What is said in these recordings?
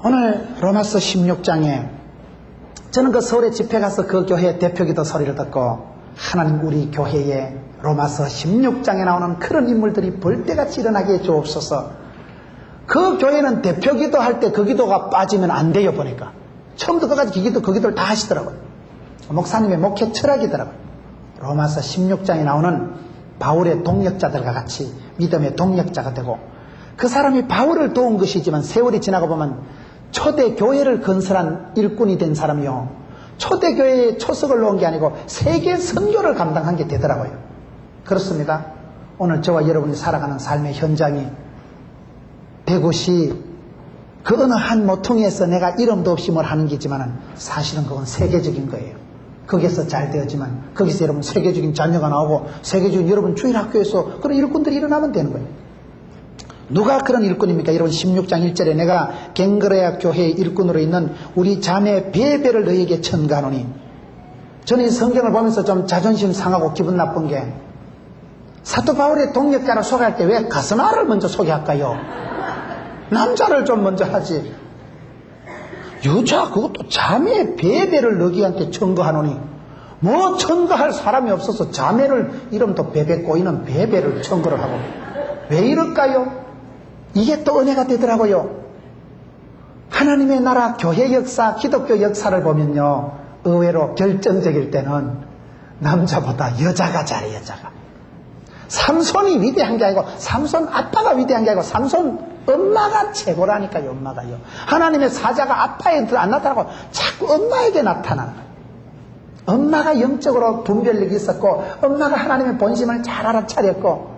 오늘 로마서 16장에 저는 그 서울에 집회 가서 그 교회 대표기도 소리를 듣고 하나님 우리 교회에 로마서 16장에 나오는 그런 인물들이 벌떼같이 일어나게 해주옵소서. 그 교회는 대표기도 할 때 그 기도가 빠지면 안 돼요. 보니까 처음부터 끝까지 그 기도를 다 하시더라고요. 목사님의 목회 철학이더라고요. 로마서 16장에 나오는 바울의 동력자들과 같이 믿음의 동력자가 되고, 그 사람이 바울을 도운 것이지만 세월이 지나고 보면 초대 교회를 건설한 일꾼이 된 사람이요, 초대 교회에 초석을 놓은 게 아니고 세계 선교를 감당한 게 되더라고요. 그렇습니다. 오늘 저와 여러분이 살아가는 삶의 현장이 대구시 그 어느 한 모퉁이에서 내가 이름도 없이 뭘 하는 게지만은 사실은 그건 세계적인 거예요. 거기서 잘 되었지만 거기서 여러분 세계적인 자녀가 나오고 세계적인 여러분 주일학교에서 그런 일꾼들이 일어나면 되는 거예요. 누가 그런 일꾼입니까? 여러분 16장 1절에 내가 갱그레아 교회의 일꾼으로 있는 우리 자매 베베를 너희에게 천가노니. 저는 이 성경을 보면서 좀 자존심 상하고 기분 나쁜 게, 사도 바울의 동력자를 소개할 때 왜 가스나를 먼저 소개할까요? 남자를 좀 먼저 하지. 여자 그것도 자매 베베를 너희한테 천거하노니. 뭐 천거할 사람이 없어서 자매를 이름도 베베 꼬이는 베베를 천거를 하고. 왜 이럴까요? 이게 또 은혜가 되더라고요. 하나님의 나라 교회 역사, 기독교 역사를 보면요, 의외로 결정적일 때는 남자보다 여자가 잘해. 여자가. 삼손이 위대한 게 아니고, 삼손 아빠가 위대한 게 아니고 삼손 엄마가 최고라니까요. 엄마가요. 하나님의 사자가 아빠에 안 나타나고 자꾸 엄마에게 나타나는 거예요. 엄마가 영적으로 분별력이 있었고, 엄마가 하나님의 본심을 잘 알아차렸고,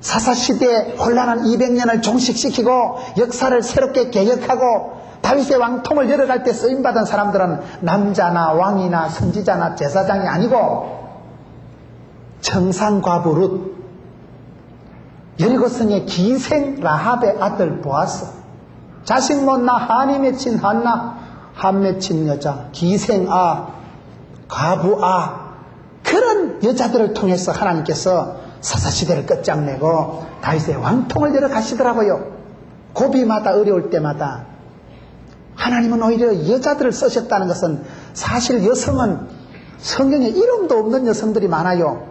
사사시대에 혼란한 200년을 종식시키고 역사를 새롭게 개혁하고 다윗의 왕통을 열어갈 때 쓰임받은 사람들은 남자나 왕이나 선지자나 제사장이 아니고 청산과부 룻, 여리고성의 기생 라합의 아들 보아스, 자식 못 낳아 한이 맺힌 한나, 한 맺힌 여자, 기생 과부 그런 여자들을 통해서 하나님께서 사사시대를 끝장내고 다윗의 왕통을 열어 가시더라고요. 고비마다 어려울 때마다 하나님은 오히려 여자들을 쓰셨다는 것은, 사실 여성은 성경에 이름도 없는 여성들이 많아요.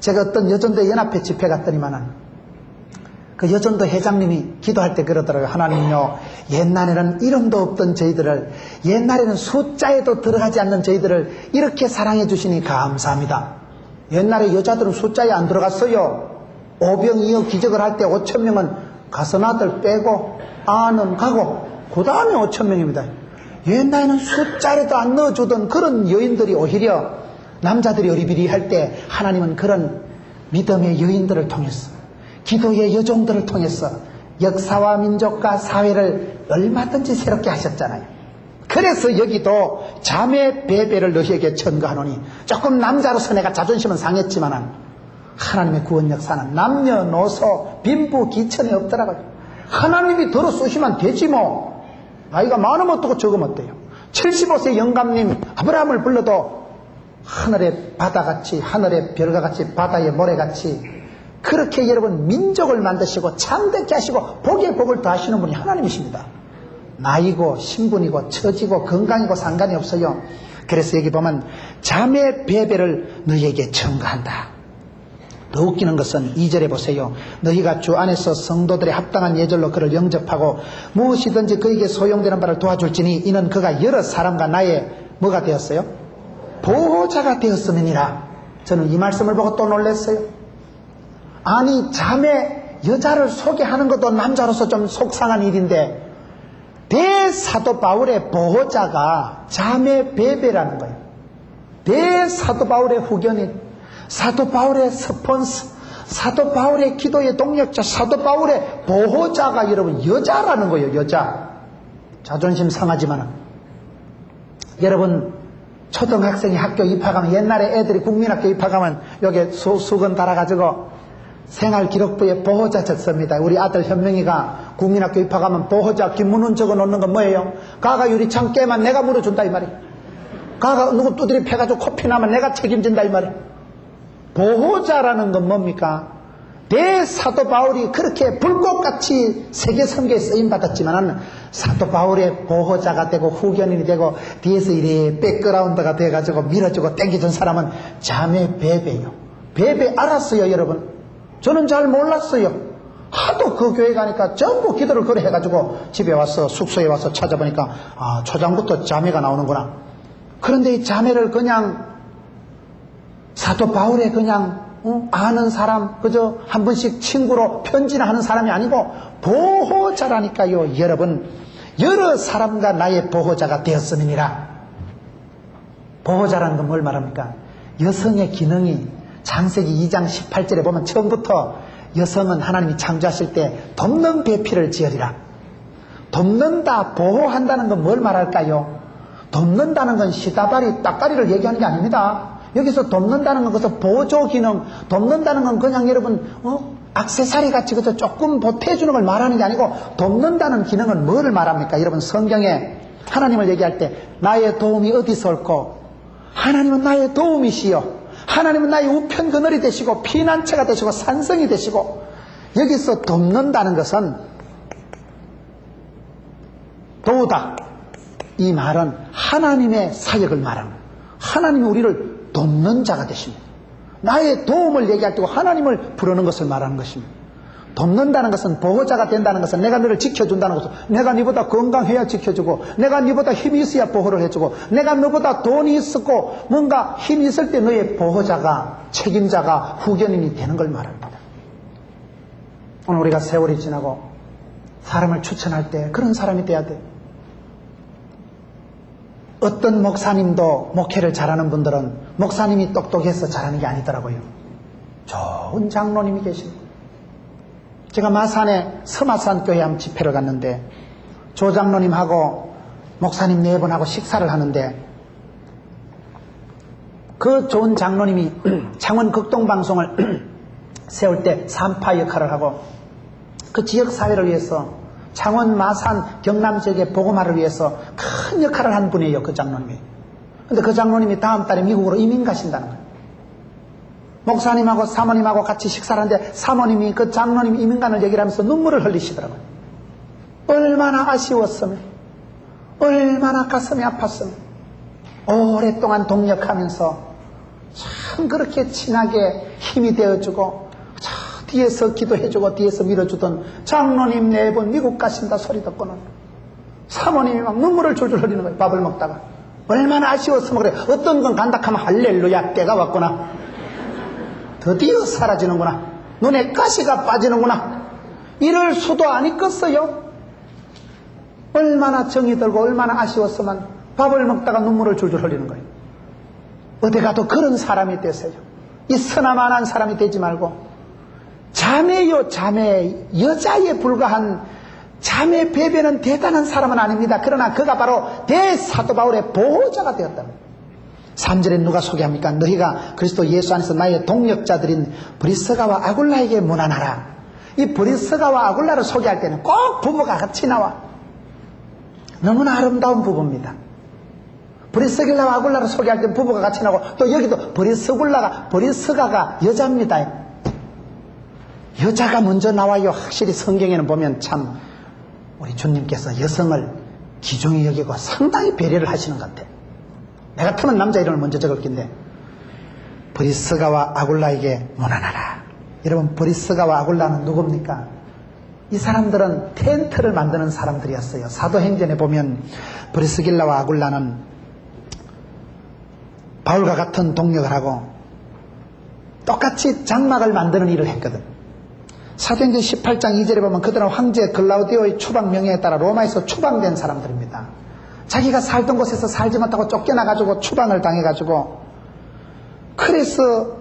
제가 어떤 여전도 연합회 집회 갔더니만은 그 여전도 회장님이 기도할 때 그러더라고요. 하나님요, 옛날에는 이름도 없던 저희들을, 옛날에는 숫자에도 들어가지 않는 저희들을 이렇게 사랑해 주시니 감사합니다. 옛날에 여자들은 숫자에 안 들어갔어요. 오병이어 기적을 할 때 5,000명은 가서나들 빼고 아는 가고 그 다음에 5,000명입니다. 옛날에는 숫자에도 안 넣어주던 그런 여인들이 오히려 남자들이 어리비리 할 때 하나님은 그런 믿음의 여인들을 통해서, 기도의 여종들을 통해서 역사와 민족과 사회를 얼마든지 새롭게 하셨잖아요. 그래서 여기도 자매 베베를 너희에게 천거하노니, 조금 남자로서 내가 자존심은 상했지만 하나님의 구원 역사는 남녀노소 빈부 기천이 없더라고요. 하나님이 들어 쓰시면 되지 뭐. 나이가 많으면 어떻고 적으면 어때요. 75세 영감님 아브라함을 불러도 하늘의 바다같이, 하늘의 별과 같이, 바다의 모래같이 그렇게 여러분 민족을 만드시고 창대케 하시고 복에 복을 더하시는 분이 하나님이십니다. 나이고 신분이고 처지고 건강이고 상관이 없어요. 그래서 여기 보면 자매 베베를 너희에게 청구한다. 더 웃기는 것은 2절에 보세요. 너희가 주 안에서 성도들의 합당한 예절로 그를 영접하고 무엇이든지 그에게 소용되는 바를 도와줄지니 이는 그가 여러 사람과 나의 뭐가 되었어요? 보호자가 되었음이니라. 저는 이 말씀을 보고 또 놀랐어요. 아니, 자매 여자를 소개하는 것도 남자로서 좀 속상한 일인데 대사도 바울의 보호자가 자매 베베라는 거예요. 대사도 바울의 후견인, 사도 바울의 스폰서, 사도 바울의 기도의 동력자, 사도 바울의 보호자가 여러분 여자라는 거예요. 여자. 자존심 상하지만 여러분 초등학생이 학교 입학하면, 옛날에 애들이 국민학교 입학하면 여기 수건 달아가지고 생활기록부에 보호자 적습니다. 우리 아들 현명이가 국민학교 입학하면 보호자 김문훈 적어놓는 건 뭐예요? 가가 유리창 깨면 내가 물어준다 이 말이에요. 가가 누구 두드리 패가지고 코피 나면 내가 책임진다 이 말이에요. 보호자라는 건 뭡니까? 대사도 바울이 그렇게 불꽃같이 세계 선교에 쓰임받았지만은 사도 바울의 보호자가 되고 후견인이 되고 뒤에서 이래 백그라운드가 돼가지고 밀어주고 땡겨준 사람은 자매 베베요. 베베 알았어요, 여러분. 저는 잘 몰랐어요. 하도 그 교회 가니까 전부 기도를 그래 해가지고 집에 와서 숙소에 와서 찾아보니까 초장부터 자매가 나오는구나. 그런데 이 자매를 그냥 사도 바울의 그냥 아는 사람, 그저 한 번씩 친구로 편지나 하는 사람이 아니고 보호자라니까요. 여러분, 여러 사람과 나의 보호자가 되었음이니라. 보호자라는 건 뭘 말합니까? 여성의 기능이 창세기 2장 18절에 보면 처음부터 여성은 하나님이 창조하실 때 돕는 배필을 지으리라. 돕는다, 보호한다는 건 뭘 말할까요? 돕는다는 건 시다바리, 따까리를 얘기하는 게 아닙니다. 여기서 돕는다는 건 그래서 보조 기능, 돕는다는 건 그냥 여러분 액세서리 같이 그저 조금 보태주는 걸 말하는 게 아니고 돕는다는 기능은 뭐를 말합니까? 여러분 성경에 하나님을 얘기할 때 나의 도움이 어디서 올고 하나님은 나의 도움이시여 하나님은 나의 우편 그늘이 되시고 피난처가 되시고 산성이 되시고 여기서 돕는다는 것은 도우다 이 말은 하나님의 사역을 말하는 거예요. 하나님이 우리를 돕는 자가 되십니다. 나의 도움을 얘기할 때고 하나님을 부르는 것을 말하는 것입니다. 돕는다는 것은 보호자가 된다는 것은 내가 너를 지켜준다는 것은 내가 네보다 건강해야 지켜주고 내가 네보다 힘이 있어야 보호를 해주고 내가 너보다 돈이 있었고 뭔가 힘이 있을 때 너의 보호자가 책임자가 후견인이 되는 걸 말합니다. 오늘 우리가 세월이 지나고 사람을 추천할 때 그런 사람이 돼야 돼. 어떤 목사님도 목회를 잘하는 분들은 목사님이 똑똑해서 잘하는 게 아니더라고요. 좋은 장로님이 계십니다. 제가 마산에 서마산 교회 한 집회를 갔는데 조 장로님하고 목사님 4분하고 식사를 하는데 그 좋은 장로님이 창원 극동방송을 세울 때 산파 역할을 하고 그 지역사회를 위해서 창원, 마산, 경남 지역의 복음화를 위해서 큰 역할을 한 분이에요, 그 장로님이. 근데 그 장로님이 다음 달에 미국으로 이민 가신다는 거예요. 목사님하고 사모님하고 같이 식사를 하는데 사모님이 그 장로님 이민 가는 얘기를 하면서 눈물을 흘리시더라고요. 얼마나 아쉬웠으면, 얼마나 가슴이 아팠으면, 오랫동안 동역하면서 참 그렇게 친하게 힘이 되어주고 뒤에서 기도해주고 뒤에서 밀어주던 장로님 4분 미국 가신다 소리 듣고는 사모님이 막 눈물을 줄줄 흘리는 거예요. 밥을 먹다가 얼마나 아쉬웠으면 그래. 어떤 건 간다 하면 할렐루야 때가 왔구나. 드디어 사라지는구나. 눈에 가시가 빠지는구나. 이럴 수도 안 있겠어요. 얼마나 정이 들고 얼마나 아쉬웠으면 밥을 먹다가 눈물을 줄줄 흘리는 거예요. 어디 가도 그런 사람이 되세요. 있으나마나한 사람이 되지 말고 자매요 자매, 여자에 불과한 자매 베베는 대단한 사람은 아닙니다. 그러나 그가 바로 대사도 바울의 보호자가 되었답니다. 3절에 누가 소개합니까? 너희가 그리스도 예수 안에서 나의 동력자들인 브리스가와 아굴라에게 문안하라. 이 브리스가와 아굴라를 소개할 때는 꼭 부부가 같이 나와. 너무나 아름다운 부부입니다. 브리스길라와 아굴라를 소개할 때는 부부가 같이 나오고 또 여기도 브리스가가 여자입니다. 여자가 먼저 나와요. 확실히 성경에는 보면 참 우리 주님께서 여성을 귀중히 여기고 상당히 배려를 하시는 것 같아요. 내가 같으면 남자 이름을 먼저 적을 텐데 브리스가와 아굴라에게 문안하라. 여러분 브리스가와 아굴라는 누굽니까? 이 사람들은 텐트를 만드는 사람들이었어요. 사도행전에 보면 브리스길라와 아굴라는 바울과 같은 동력을 하고 똑같이 장막을 만드는 일을 했거든. 사도행전 18장 2절에 보면 그들은 황제 글라우디오의 추방 명령에 따라 로마에서 추방된 사람들입니다. 자기가 살던 곳에서 살지 못하고 쫓겨나가지고 추방을 당해가지고 그래서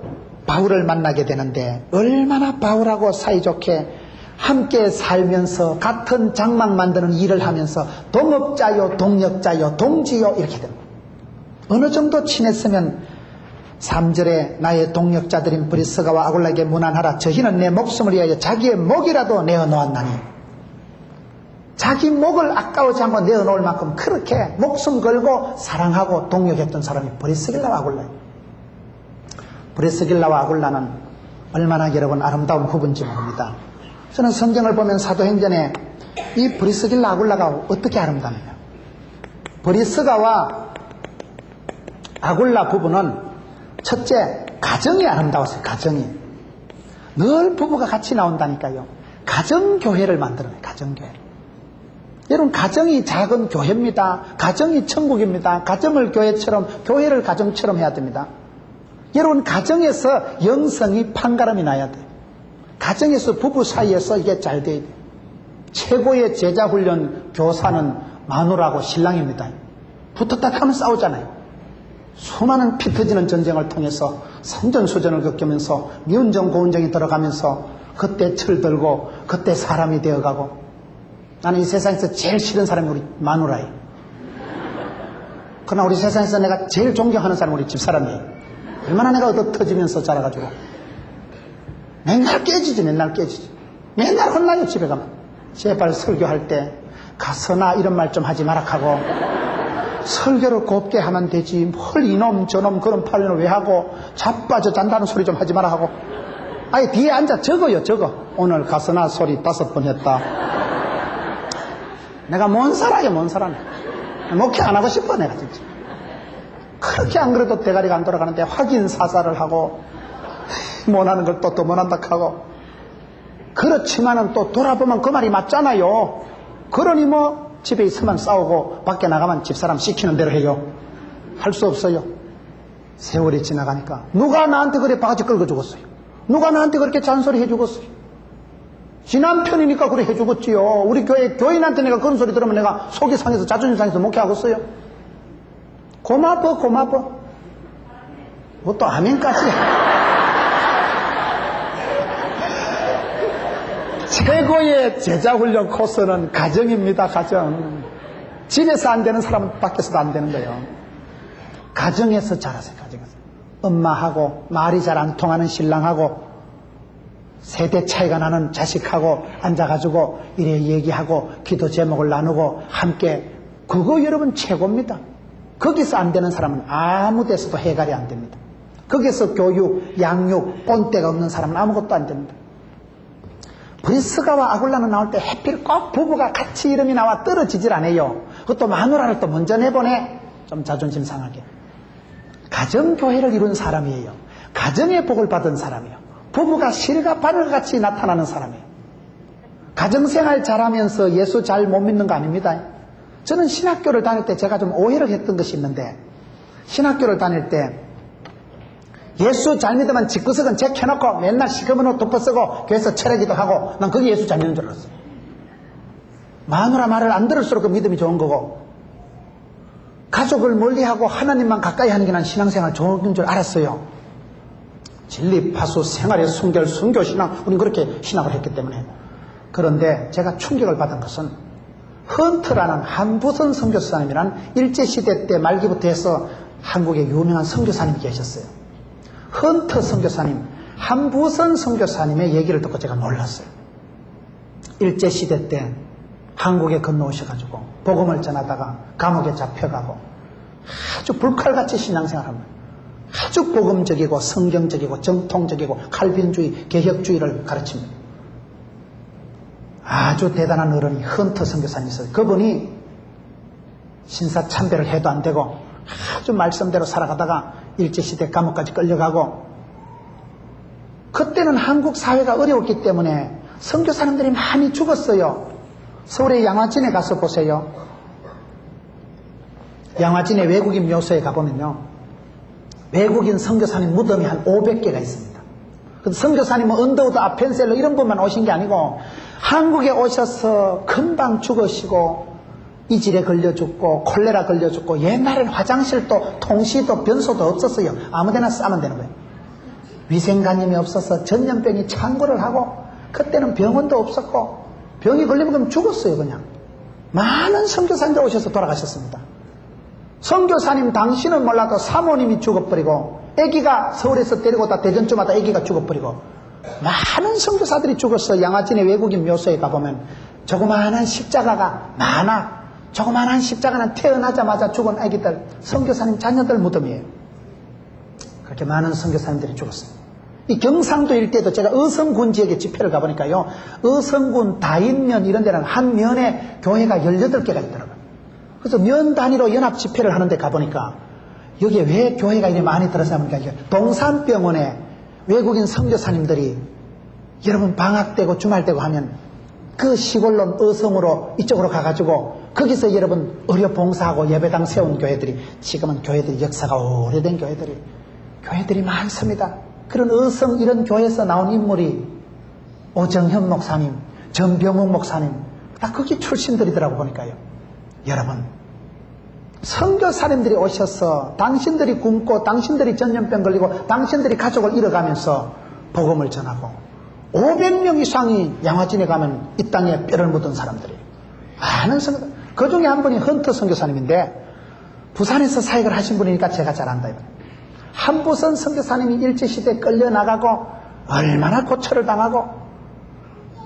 바울을 만나게 되는데 얼마나 바울하고 사이좋게 함께 살면서 같은 장막 만드는 일을 하면서 동업자요 동력자요 동지요 이렇게 됩니다. 어느 정도 친했으면 3절에 나의 동력자들인 브리스가와 아굴라에게 문안하라. 저희는 내 목숨을 위하여 자기의 목이라도 내어놓았나니. 자기 목을 아까우지 않고 내어놓을 만큼 그렇게 목숨 걸고 사랑하고 동력했던 사람이 브리스길라와 아굴라예요. 브리스길라와 아굴라는 얼마나 여러분 아름다운 부부인지 모릅니다. 저는 성경을 보면 사도행전에 이 브리스길라 아굴라가 어떻게 아름답냐. 브리스가와 아굴라 부부는 첫째 가정이 아름다웠어요. 가정이 늘 부부가 같이 나온다니까요. 가정교회를 만들어내요. 가정교회를. 여러분 가정이 작은 교회입니다. 가정이 천국입니다. 가정을 교회처럼, 교회를 가정처럼 해야 됩니다. 여러분 가정에서 영성이 판가름이 나야 돼요. 가정에서 부부 사이에서 이게 잘 돼야 돼요. 최고의 제자훈련 교사는 마누라하고 신랑입니다. 붙었다 하면 싸우잖아요. 수많은 피 터지는 전쟁을 통해서 산전수전을 겪으면서 미운정 고운정이 들어가면서 그때 철들고 그때 사람이 되어가고. 나는 이 세상에서 제일 싫은 사람이 우리 마누라예요. 그러나 우리 세상에서 내가 제일 존경하는 사람은 우리 집사람이에요. 얼마나 내가 얻어 터지면서 자라가지고 맨날 깨지지. 맨날 혼나요. 집에 가면. 제발 설교할 때 가서나 이런 말 좀 하지 마라 하고, 설교를 곱게 하면 되지 뭘 이놈 저놈 그런 팔년을 왜 하고, 자빠져 잔다는 소리 좀 하지 마라 하고, 아예 뒤에 앉아 적어요. 적어. 오늘 가서나 소리 5번 했다. 내가 뭔 사람이야. 목회 안 하고 싶어 내가 진짜. 그렇게 안 그래도 대가리가 안 돌아가는데 확인 사살을 하고 못하는 걸 또 못한다 하고. 그렇지만은 또 돌아보면 그 말이 맞잖아요. 그러니 뭐 집에 있으면 싸우고 밖에 나가면 집사람 시키는 대로 해요. 할 수 없어요. 세월이 지나가니까 누가 나한테 그래 바가지 끌고 죽었어요. 누가 나한테 그렇게 잔소리 해 죽었어요. 지 남편이니까 그래 해 죽었지요. 우리 교인한테 내가 그런 소리 들으면 내가 속이 상해서 자존심 상해서 목회하겠어요. 고마워. 뭐 또 아멘까지. 최고의 제자훈련 코스는 가정입니다. 가정. 집에서 안 되는 사람은 밖에서도 안 되는 거예요. 가정에서 자라세요. 가정에서. 엄마하고 말이 잘 안 통하는 신랑하고 세대 차이가 나는 자식하고 앉아가지고 이래 얘기하고 기도 제목을 나누고 함께, 그거 여러분 최고입니다. 거기서 안 되는 사람은 아무 데서도 해결이 안 됩니다. 거기서 교육, 양육, 본때가 없는 사람은 아무것도 안 됩니다. 브리스가와 아굴라는 나올 때 해필 꼭 부부가 같이 이름이 나와 떨어지질 않아요. 그것도 마누라를 또 먼저 내보내. 좀 자존심 상하게. 가정교회를 이룬 사람이에요. 가정의 복을 받은 사람이에요. 부부가 실과 바늘같이 나타나는 사람이에요. 가정생활 잘하면서 예수 잘 못 믿는 거 아닙니다. 저는 신학교를 다닐 때 제가 좀 오해를 했던 것이 있는데, 신학교를 다닐 때 예수 잘 믿으면 집구석은 제켜놓고 맨날 시커먼 옷 덮어쓰고 교회에서 철회기도 하고, 난 그게 예수 잘 믿는 줄 알았어요. 마누라 말을 안 들을수록 그 믿음이 좋은 거고, 가족을 멀리하고 하나님만 가까이 하는 게 난 신앙생활 좋은 줄 알았어요. 진리, 파수, 생활의 순결, 순교신앙, 우린 그렇게 신학을 했기 때문에. 그런데 제가 충격을 받은 것은 헌트라는 한부선 선교사님이란 일제시대 때 말기부터 해서 한국에 유명한 선교사님이 계셨어요. 헌트 선교사님, 한부선 선교사님의 얘기를 듣고 제가 놀랐어요. 일제시대 때 한국에 건너오셔가지고 복음을 전하다가 감옥에 잡혀가고 아주 불칼같이 신앙생활합니다. 아주 복음적이고 성경적이고 정통적이고 칼빈주의, 개혁주의를 가르칩니다. 아주 대단한 어른이 헌터 선교사님이 있어요. 그분이 신사참배를 해도 안 되고 아주 말씀대로 살아가다가 일제시대 감옥까지 끌려가고, 그때는 한국 사회가 어려웠기 때문에 선교사님들이 많이 죽었어요. 서울의 양화진에 가서 보세요. 양화진의 외국인 묘소에 가보면요, 외국인 선교사님 무덤이 한 500개가 있습니다. 선교사님은 언더우드, 아펜셀러 이런 분만 오신 게 아니고 한국에 오셔서 금방 죽으시고 이질에 걸려 죽고 콜레라 걸려 죽고, 옛날엔 화장실도 통시도 변소도 없었어요. 아무데나 싸면 되는 거예요. 위생관념이 없어서 전염병이 창궐을 하고, 그때는 병원도 없었고 병이 걸리면 그럼 죽었어요. 그냥 많은 선교사님들 오셔서 돌아가셨습니다. 선교사님 당신은 몰라도 사모님이 죽어버리고, 아기가 서울에서 데리고 다 대전쯤마다 아기가 죽어버리고, 많은 선교사들이 죽었어. 양화진의 외국인 묘소에 가보면 조그마한 십자가가 많아. 조그마한 십자가는 태어나자마자 죽은 아기들, 선교사님 자녀들 무덤이에요. 그렇게 많은 선교사님들이 죽었어요. 이 경상도 일대도 제가 어성군 지역에 집회를 가보니까요, 어성군 다인면 이런 데는 한 면에 교회가 18개가 있더라고요. 그래서 면 단위로 연합 집회를 하는데 가보니까 여기에 왜 교회가 이렇게 많이 들어서 합니까? 동산병원에 외국인 선교사님들이 여러분 방학 때고 주말 때고 하면 그 시골로 어성으로 이쪽으로 가가지고 거기서 여러분 의료 봉사하고 예배당 세운 교회들이, 지금은 교회들이 역사가 오래된 교회들이 많습니다. 그런 어성 이런 교회에서 나온 인물이 오정현 목사님, 전병욱 목사님, 다 거기 출신들이더라고 보니까요. 여러분, 선교사님들이 오셔서 당신들이 굶고 당신들이 전염병 걸리고 당신들이 가족을 잃어가면서 복음을 전하고 500명 이상이 양화진에 가면 이 땅에 뼈를 묻은 사람들이 많은 선교, 그 중에 한 분이 헌터 선교사님인데 부산에서 사역을 하신 분이니까 제가 잘 안다. 한부선 선교사님이 일제시대에 끌려나가고 얼마나 고초를 당하고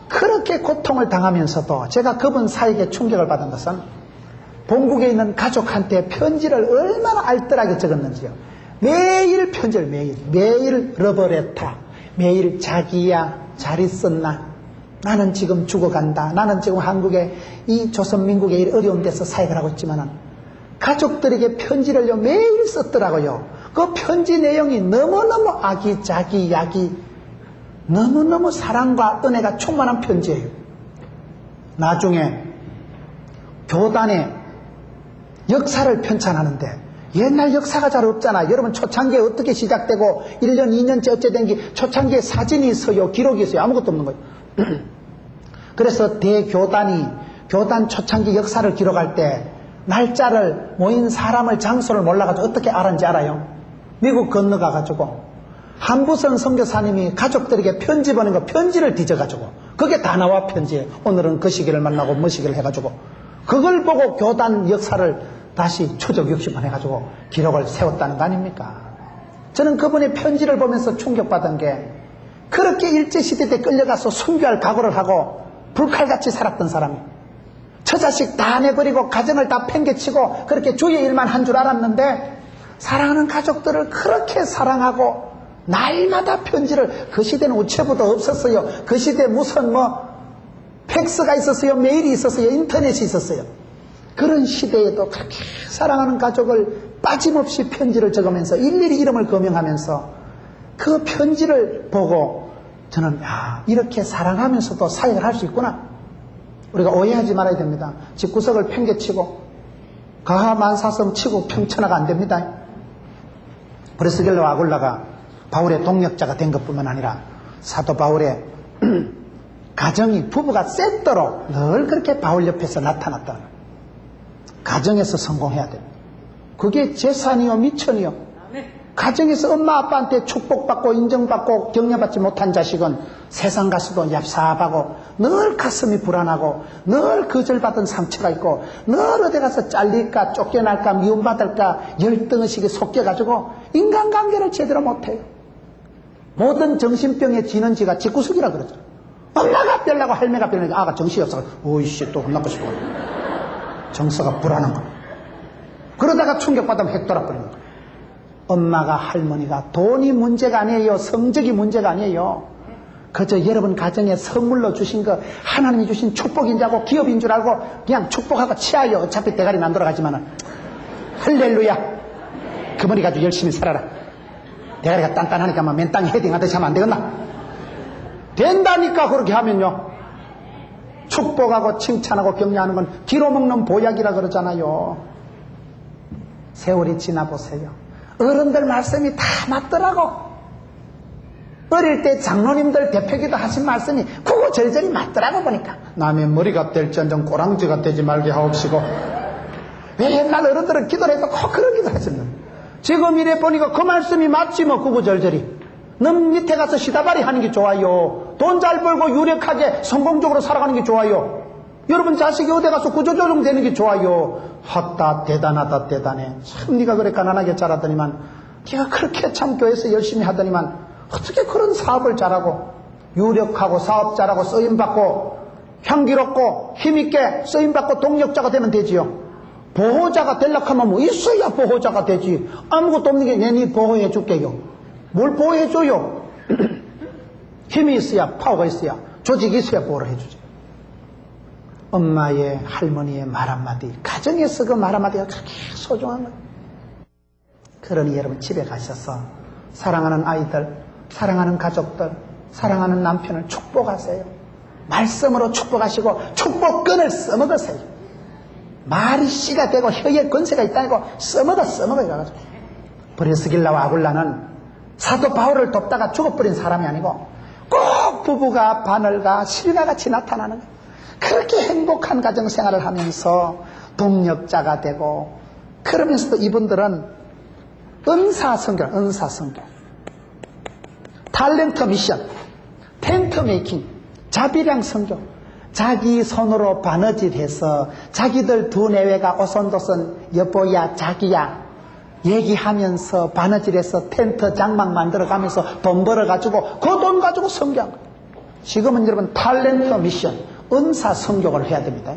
그렇게 고통을 당하면서도 제가 그분 사역에 충격을 받은 것은 본국에 있는 가족한테 편지를 얼마나 알뜰하게 적었는지요. 매일 편지를 매일 러버레타, 매일 자기야 잘 있었나, 나는 지금 죽어간다, 나는 지금 한국에 이 조선민국의 이 어려운 데서 사역을 하고 있지만은 가족들에게 편지를요 매일 썼더라고요. 그 편지 내용이 너무너무 아기자기야기, 너무너무 사랑과 은혜가 충만한 편지예요. 나중에 교단의 역사를 편찬하는데 옛날 역사가 잘 없잖아. 여러분 초창기에 어떻게 시작되고 1년 2년째 어째 된 게 초창기에 사진이 있어요, 기록이 있어요, 아무것도 없는 거예요. 그래서 대교단이 교단 초창기 역사를 기록할 때 날짜를, 모인 사람을, 장소를 몰라가지고 어떻게 알았는지 알아요? 미국 건너가가지고 한부선 선교사님이 가족들에게 편지 보낸 거, 편지를 뒤져가지고 그게 다 나와. 편지에 오늘은 그 시기를 만나고 뭐 시기를 해가지고 그걸 보고 교단 역사를 다시 추적 60번 해가지고 기록을 세웠다는 거 아닙니까? 저는 그분의 편지를 보면서 충격받은 게, 그렇게 일제시대 때 끌려가서 순교할 각오를 하고 불칼같이 살았던 사람이 저 자식 다 내버리고 가정을 다 팽개치고 그렇게 주의 일만 한 줄 알았는데 사랑하는 가족들을 그렇게 사랑하고 날마다 편지를, 그 시대는 우체부도 없었어요. 그 시대 무슨 팩스가 있었어요, 메일이 있었어요, 인터넷이 있었어요. 그런 시대에도 그렇게 사랑하는 가족을 빠짐없이 편지를 적으면서 일일이 이름을 거명하면서 그 편지를 보고 저는 이렇게 사랑하면서도 사역을 할 수 있구나. 우리가 오해하지 말아야 됩니다. 집구석을 팽개치고 가하만사성 치고 평천하가 안 됩니다. 브레스겔로 아굴라가 바울의 동역자가 된 것뿐만 아니라 사도 바울의 가정이, 부부가 셋더러 늘 그렇게 바울 옆에서 나타났다. 가정에서 성공해야 됩니다. 그게 재산이요 미천이요. 가정에서 엄마 아빠한테 축복받고 인정받고 격려받지 못한 자식은 세상 가서도 얍삽하고 늘 가슴이 불안하고 늘 거절받은 상처가 있고 늘 어디 가서 잘릴까 쫓겨날까 미움받을까 열등의식에 속겨가지고 인간관계를 제대로 못해요. 모든 정신병의 진원지가 집구석이라 그러죠. 엄마가 별나고 할매가 별나고 아가 정신이 없어. 오이씨 또 혼나고 싶어. 정서가 불안한 거. 그러다가 충격받으면 핵 돌아버리는 거. 엄마가, 할머니가 돈이 문제가 아니에요. 성적이 문제가 아니에요. 그저 여러분 가정에 선물로 주신 거 하나님이 주신 축복인 줄 알고 기업인 줄 알고 그냥 축복하고 치아요. 어차피 대가리는 안 돌아가지만은. 할렐루야. 그 머리 가지고 열심히 살아라. 대가리가 단단하니까 맨땅에 헤딩하듯이 하면 안 되겠나? 된다니까. 그렇게 하면요. 축복하고 칭찬하고 격려하는 건 기로 먹는 보약이라 그러잖아요. 세월이 지나보세요. 어른들 말씀이 다 맞더라고. 어릴 때 장로님들 대표기도 하신 말씀이 구구절절히 맞더라고. 보니까 남의 머리가 될지언정 꼬랑지가 되지 말게 하옵시고. 왜 옛날 어른들은 기도를 해도 꼭 그런 기도 하셨는데 지금 이래 보니까 그 말씀이 맞지 뭐. 구구절절히 넌 밑에 가서 시다발이 하는 게 좋아요. 돈 잘 벌고 유력하게 성공적으로 살아가는 게 좋아요. 여러분 자식이 어디 가서 구조조정 되는 게 좋아요. 헛다 대단하다 대단해. 참 네가 그래 가난하게 자라더니만, 네가 그렇게 참 교회에서 열심히 하더니만 어떻게 그런 사업을 잘하고 유력하고 사업 잘하고 쓰임받고 향기롭고 힘있게 쓰임받고 동력자가 되면 되지요. 보호자가 되려고 하면 뭐 있어야 보호자가 되지. 아무것도 없는 게 내 니 보호해 줄게요. 뭘 보호해 줘요? 힘이 있어야, 파워가 있어야, 조직이 있어야 보호를 해주지. 엄마의, 할머니의 말 한마디, 가정에서 그 말 한마디가 그렇게 소중한 거예요. 그러니 여러분 집에 가셔서 사랑하는 아이들, 사랑하는 가족들, 사랑하는 남편을 축복하세요. 말씀으로 축복하시고 축복권을 써먹으세요. 말이 씨가 되고 혀에 권세가 있다고 써먹어요. 브리스길라와 아굴라는 사도 바울을 돕다가 죽어버린 사람이 아니고 꼭 부부가 바늘과 실과 같이 나타나는 거예요. 그렇게 행복한 가정생활을 하면서 동력자가 되고, 그러면서도 이분들은 은사성교, 탤런트 미션, 텐트 메이킹, 자비량 성교, 자기 손으로 바느질해서 자기들 두뇌외가 오손도손 여보야 자기야 얘기하면서 바느질해서 텐트 장막 만들어가면서 돈 벌어가지고 그 돈 가지고 성교한 거예요. 지금은 여러분 탤런트 미션, 은사 성교를 해야 됩니다.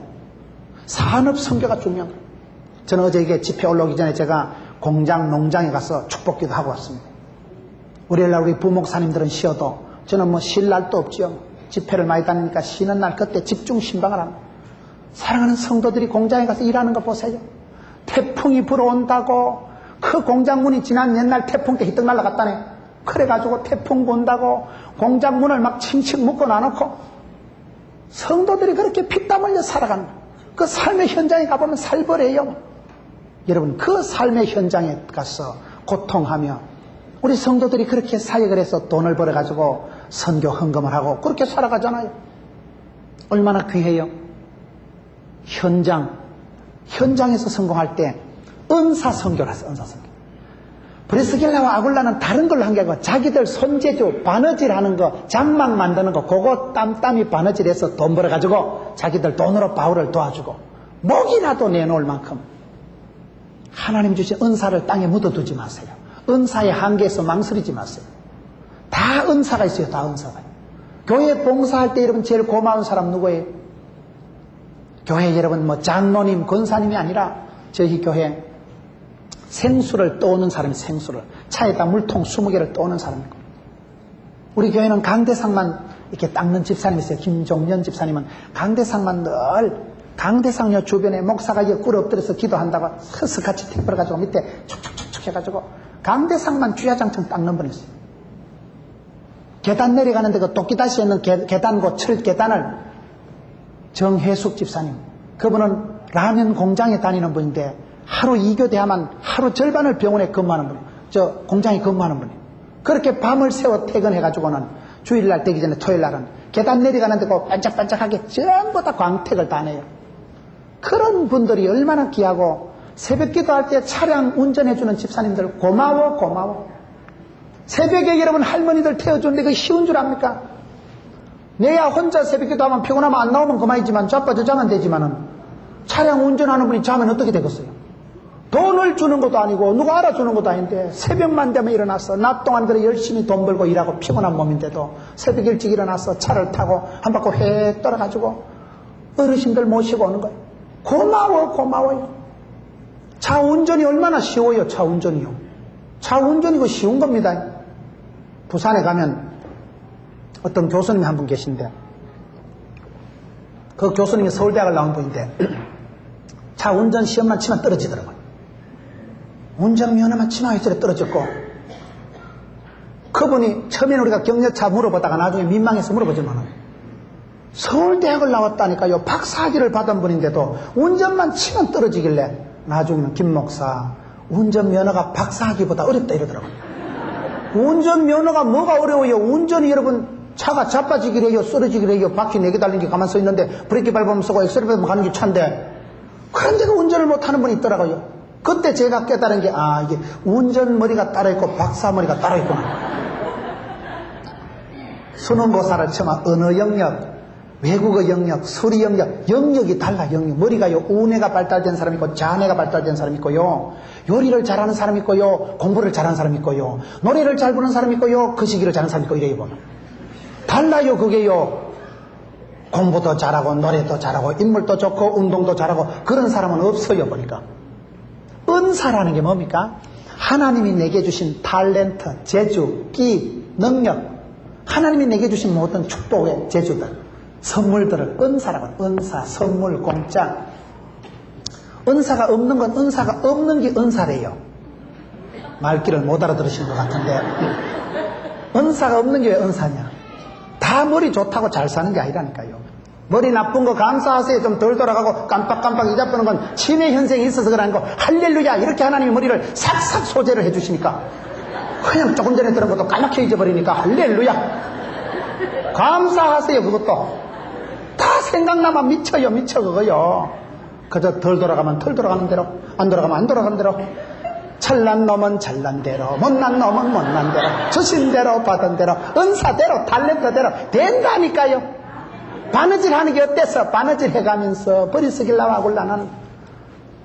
산업 성교가 중요한 거예요. 저는 어제 이게 집회 올라오기 전에 제가 공장, 농장에 가서 축복기도 하고 왔습니다. 우리 부목사님들은 쉬어도 저는 뭐 쉴 날도 없지요. 집회를 많이 다니니까 쉬는 날 그때 집중 신방을 합니다. 사랑하는 성도들이 공장에 가서 일하는 거 보세요. 태풍이 불어온다고 그 공장 문이 지난 옛날 태풍 때 히떡 날라갔다네. 그래가지고 태풍 본다고 공장 문을 막 칭칭 묶어 놔놓고 성도들이 그렇게 피땀 흘려 살아가는 그 삶의 현장에 가보면 살벌해요. 여러분 그 삶의 현장에 가서 고통하며 우리 성도들이 그렇게 사역을 해서 돈을 벌어가지고 선교 헌금을 하고 그렇게 살아가잖아요. 얼마나 귀해요. 현장에서 성공할 때 은사 선교를 했어요. 은사 선교. 브리스길라와 아굴라는 다른 걸로 한 게 아니고 자기들 손재주, 바느질하는 거, 장막 만드는 거 그거 땀땀이 바느질해서 돈 벌어가지고 자기들 돈으로 바울을 도와주고 목이라도 내놓을 만큼 하나님 주신 은사를 땅에 묻어두지 마세요. 은사의 한계에서 망설이지 마세요. 다 은사가 있어요. 다 은사가. 교회 봉사할 때 여러분 제일 고마운 사람 누구예요? 교회 여러분 뭐 장로님, 권사님이 아니라 저희 교회 생수를 떠오는 사람이 생수를 차에다 물통 20개를 떠오는 사람이고, 우리 교회는 강대상만 이렇게 닦는 집사님이 있어요. 김종년 집사님은 강대상만 늘 강대상요 주변에 목사가 꿀 엎드려서 기도한다고 스스같이 택배를 가지고 밑에 촉촉촉촉 해가지고 강대상만 주야장창 닦는 분이 있어요. 계단 내려가는데 그 도끼다시에 있는 계단고 철 계단을 정혜숙 집사님, 그분은 라면 공장에 다니는 분인데 하루 2교대하면 하루 절반을 병원에 근무하는 분이에요. 저 공장에 근무하는 분이에요. 그렇게 밤을 새워 퇴근해가지고는 주일날 되기 전에 토요일날은 계단 내려가는데 그 반짝반짝하게 전부 다 광택을 다 내요. 그런 분들이 얼마나 귀하고, 새벽 기도할 때 차량 운전해주는 집사님들 고마워. 새벽에 여러분 할머니들 태워주는데 그게 쉬운 줄 압니까? 내야 혼자 새벽 기도하면 피곤하면 안 나오면 그만이지만 자빠져 자면 되지만은 차량 운전하는 분이 자면 어떻게 되겠어요? 돈을 주는 것도 아니고 누가 알아주는 것도 아닌데 새벽만 되면 일어나서 낮 동안 그래 열심히 돈 벌고 일하고 피곤한 몸인데도 새벽 일찍 일어나서 차를 타고 한 바퀴 획 돌아가지고 어르신들 모시고 오는 거예요. 고마워요. 차 운전이 얼마나 쉬워요. 차 운전이요. 차 운전이고 쉬운 겁니다. 부산에 가면 어떤 교수님이 한 분 계신데, 그 교수님이 서울대학을 나온 분인데 차 운전 시험만 치면 떨어지더라고요. 운전면허만 치면 이쪽에 떨어졌고, 그분이 처음에는 우리가 격려차 물어보다가 나중에 민망해서 물어보지만 서울대학을 나왔다니까요. 박사학위를 받은 분인데도 운전만 치면 떨어지길래 나중에는 김 목사, 운전면허가 박사학위보다 어렵다 이러더라고요. 운전면허가 뭐가 어려워요? 운전이 여러분 차가 자빠지기로 해요, 쓰러지기로 해요. 바퀴 4개 달린 게 가만 서 있는데 브레이크 밟으면 서고 엑셀 밟으면 가는 게 차인데, 그런데 그 운전을 못하는 분이 있더라고요. 그때 제가 깨달은 게, 이게 운전 머리가 따로 있고 박사 머리가 따로 있구나. 수능고사를 치면 언어 영역, 외국어 영역, 수리 영역이 달라. 머리가요, 우뇌가 발달된 사람이 있고 자뇌가 발달된 사람이 있고요, 요리를 잘하는 사람이 있고요, 공부를 잘하는 사람이 있고요, 노래를 잘 부르는 사람이 있고요, 거시기를 잘하는 사람이 있고, 이래요 보면 달라요. 그게요, 공부도 잘하고 노래도 잘하고 인물도 좋고 운동도 잘하고 그런 사람은 없어요. 보니까 은사라는 게 뭡니까? 하나님이 내게 주신 탤런트, 재주, 끼, 능력, 하나님이 내게 주신 모든 축복의 재주들, 선물들을 은사라고 해요. 은사, 선물, 공짜. 은사가 없는 건 은사가 없는 게 은사래요. 말귀를 못 알아들으신 것 같은데 은사가 없는 게 왜 은사냐. 다 머리 좋다고 잘 사는 게 아니라니까요. 머리 나쁜 거 감사하세요. 좀 덜 돌아가고 깜빡깜빡 잊어버리는 건 치매 현상이 있어서 그러는 거. 할렐루야. 이렇게 하나님이 머리를 싹싹 소재를 해주시니까 그냥 조금 전에 들은 것도 까맣게 잊어버리니까 할렐루야. 감사하세요. 그것도 다 생각나면 미쳐요. 미쳐 그거요. 그저 덜 돌아가면 덜 돌아가는 대로, 안 돌아가면 안 돌아가는 대로, 잘난 놈은 잘난 대로, 못난 놈은 못난 대로, 주신 대로 받은 대로, 은사대로 탤런트대로 된다니까요. 바느질 하는 게 어때서? 바느질 해가면서 버리스길라와 아굴라는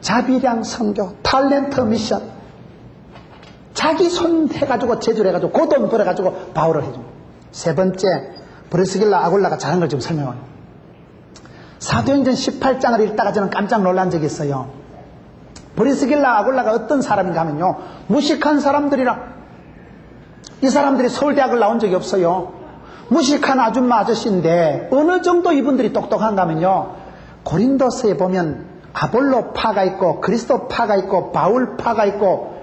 자비량 선교, 탤런트 미션, 자기 손 해가지고 제주를 해가지고 고돈 벌어가지고 바울을 해줍니다. 세 번째, 버리스길라 아굴라가 잘한 걸 좀 설명해요. 사도행전 18장을 읽다가 저는 깜짝 놀란 적이 있어요. 브리스길라 아굴라가 어떤 사람인가 하면요, 무식한 사람들이라. 이 사람들이 서울대학을 나온 적이 없어요. 무식한 아줌마 아저씨인데 어느 정도 이분들이 똑똑한가 하면요, 고린도서에 보면 아볼로 파가 있고 그리스도 파가 있고 바울 파가 있고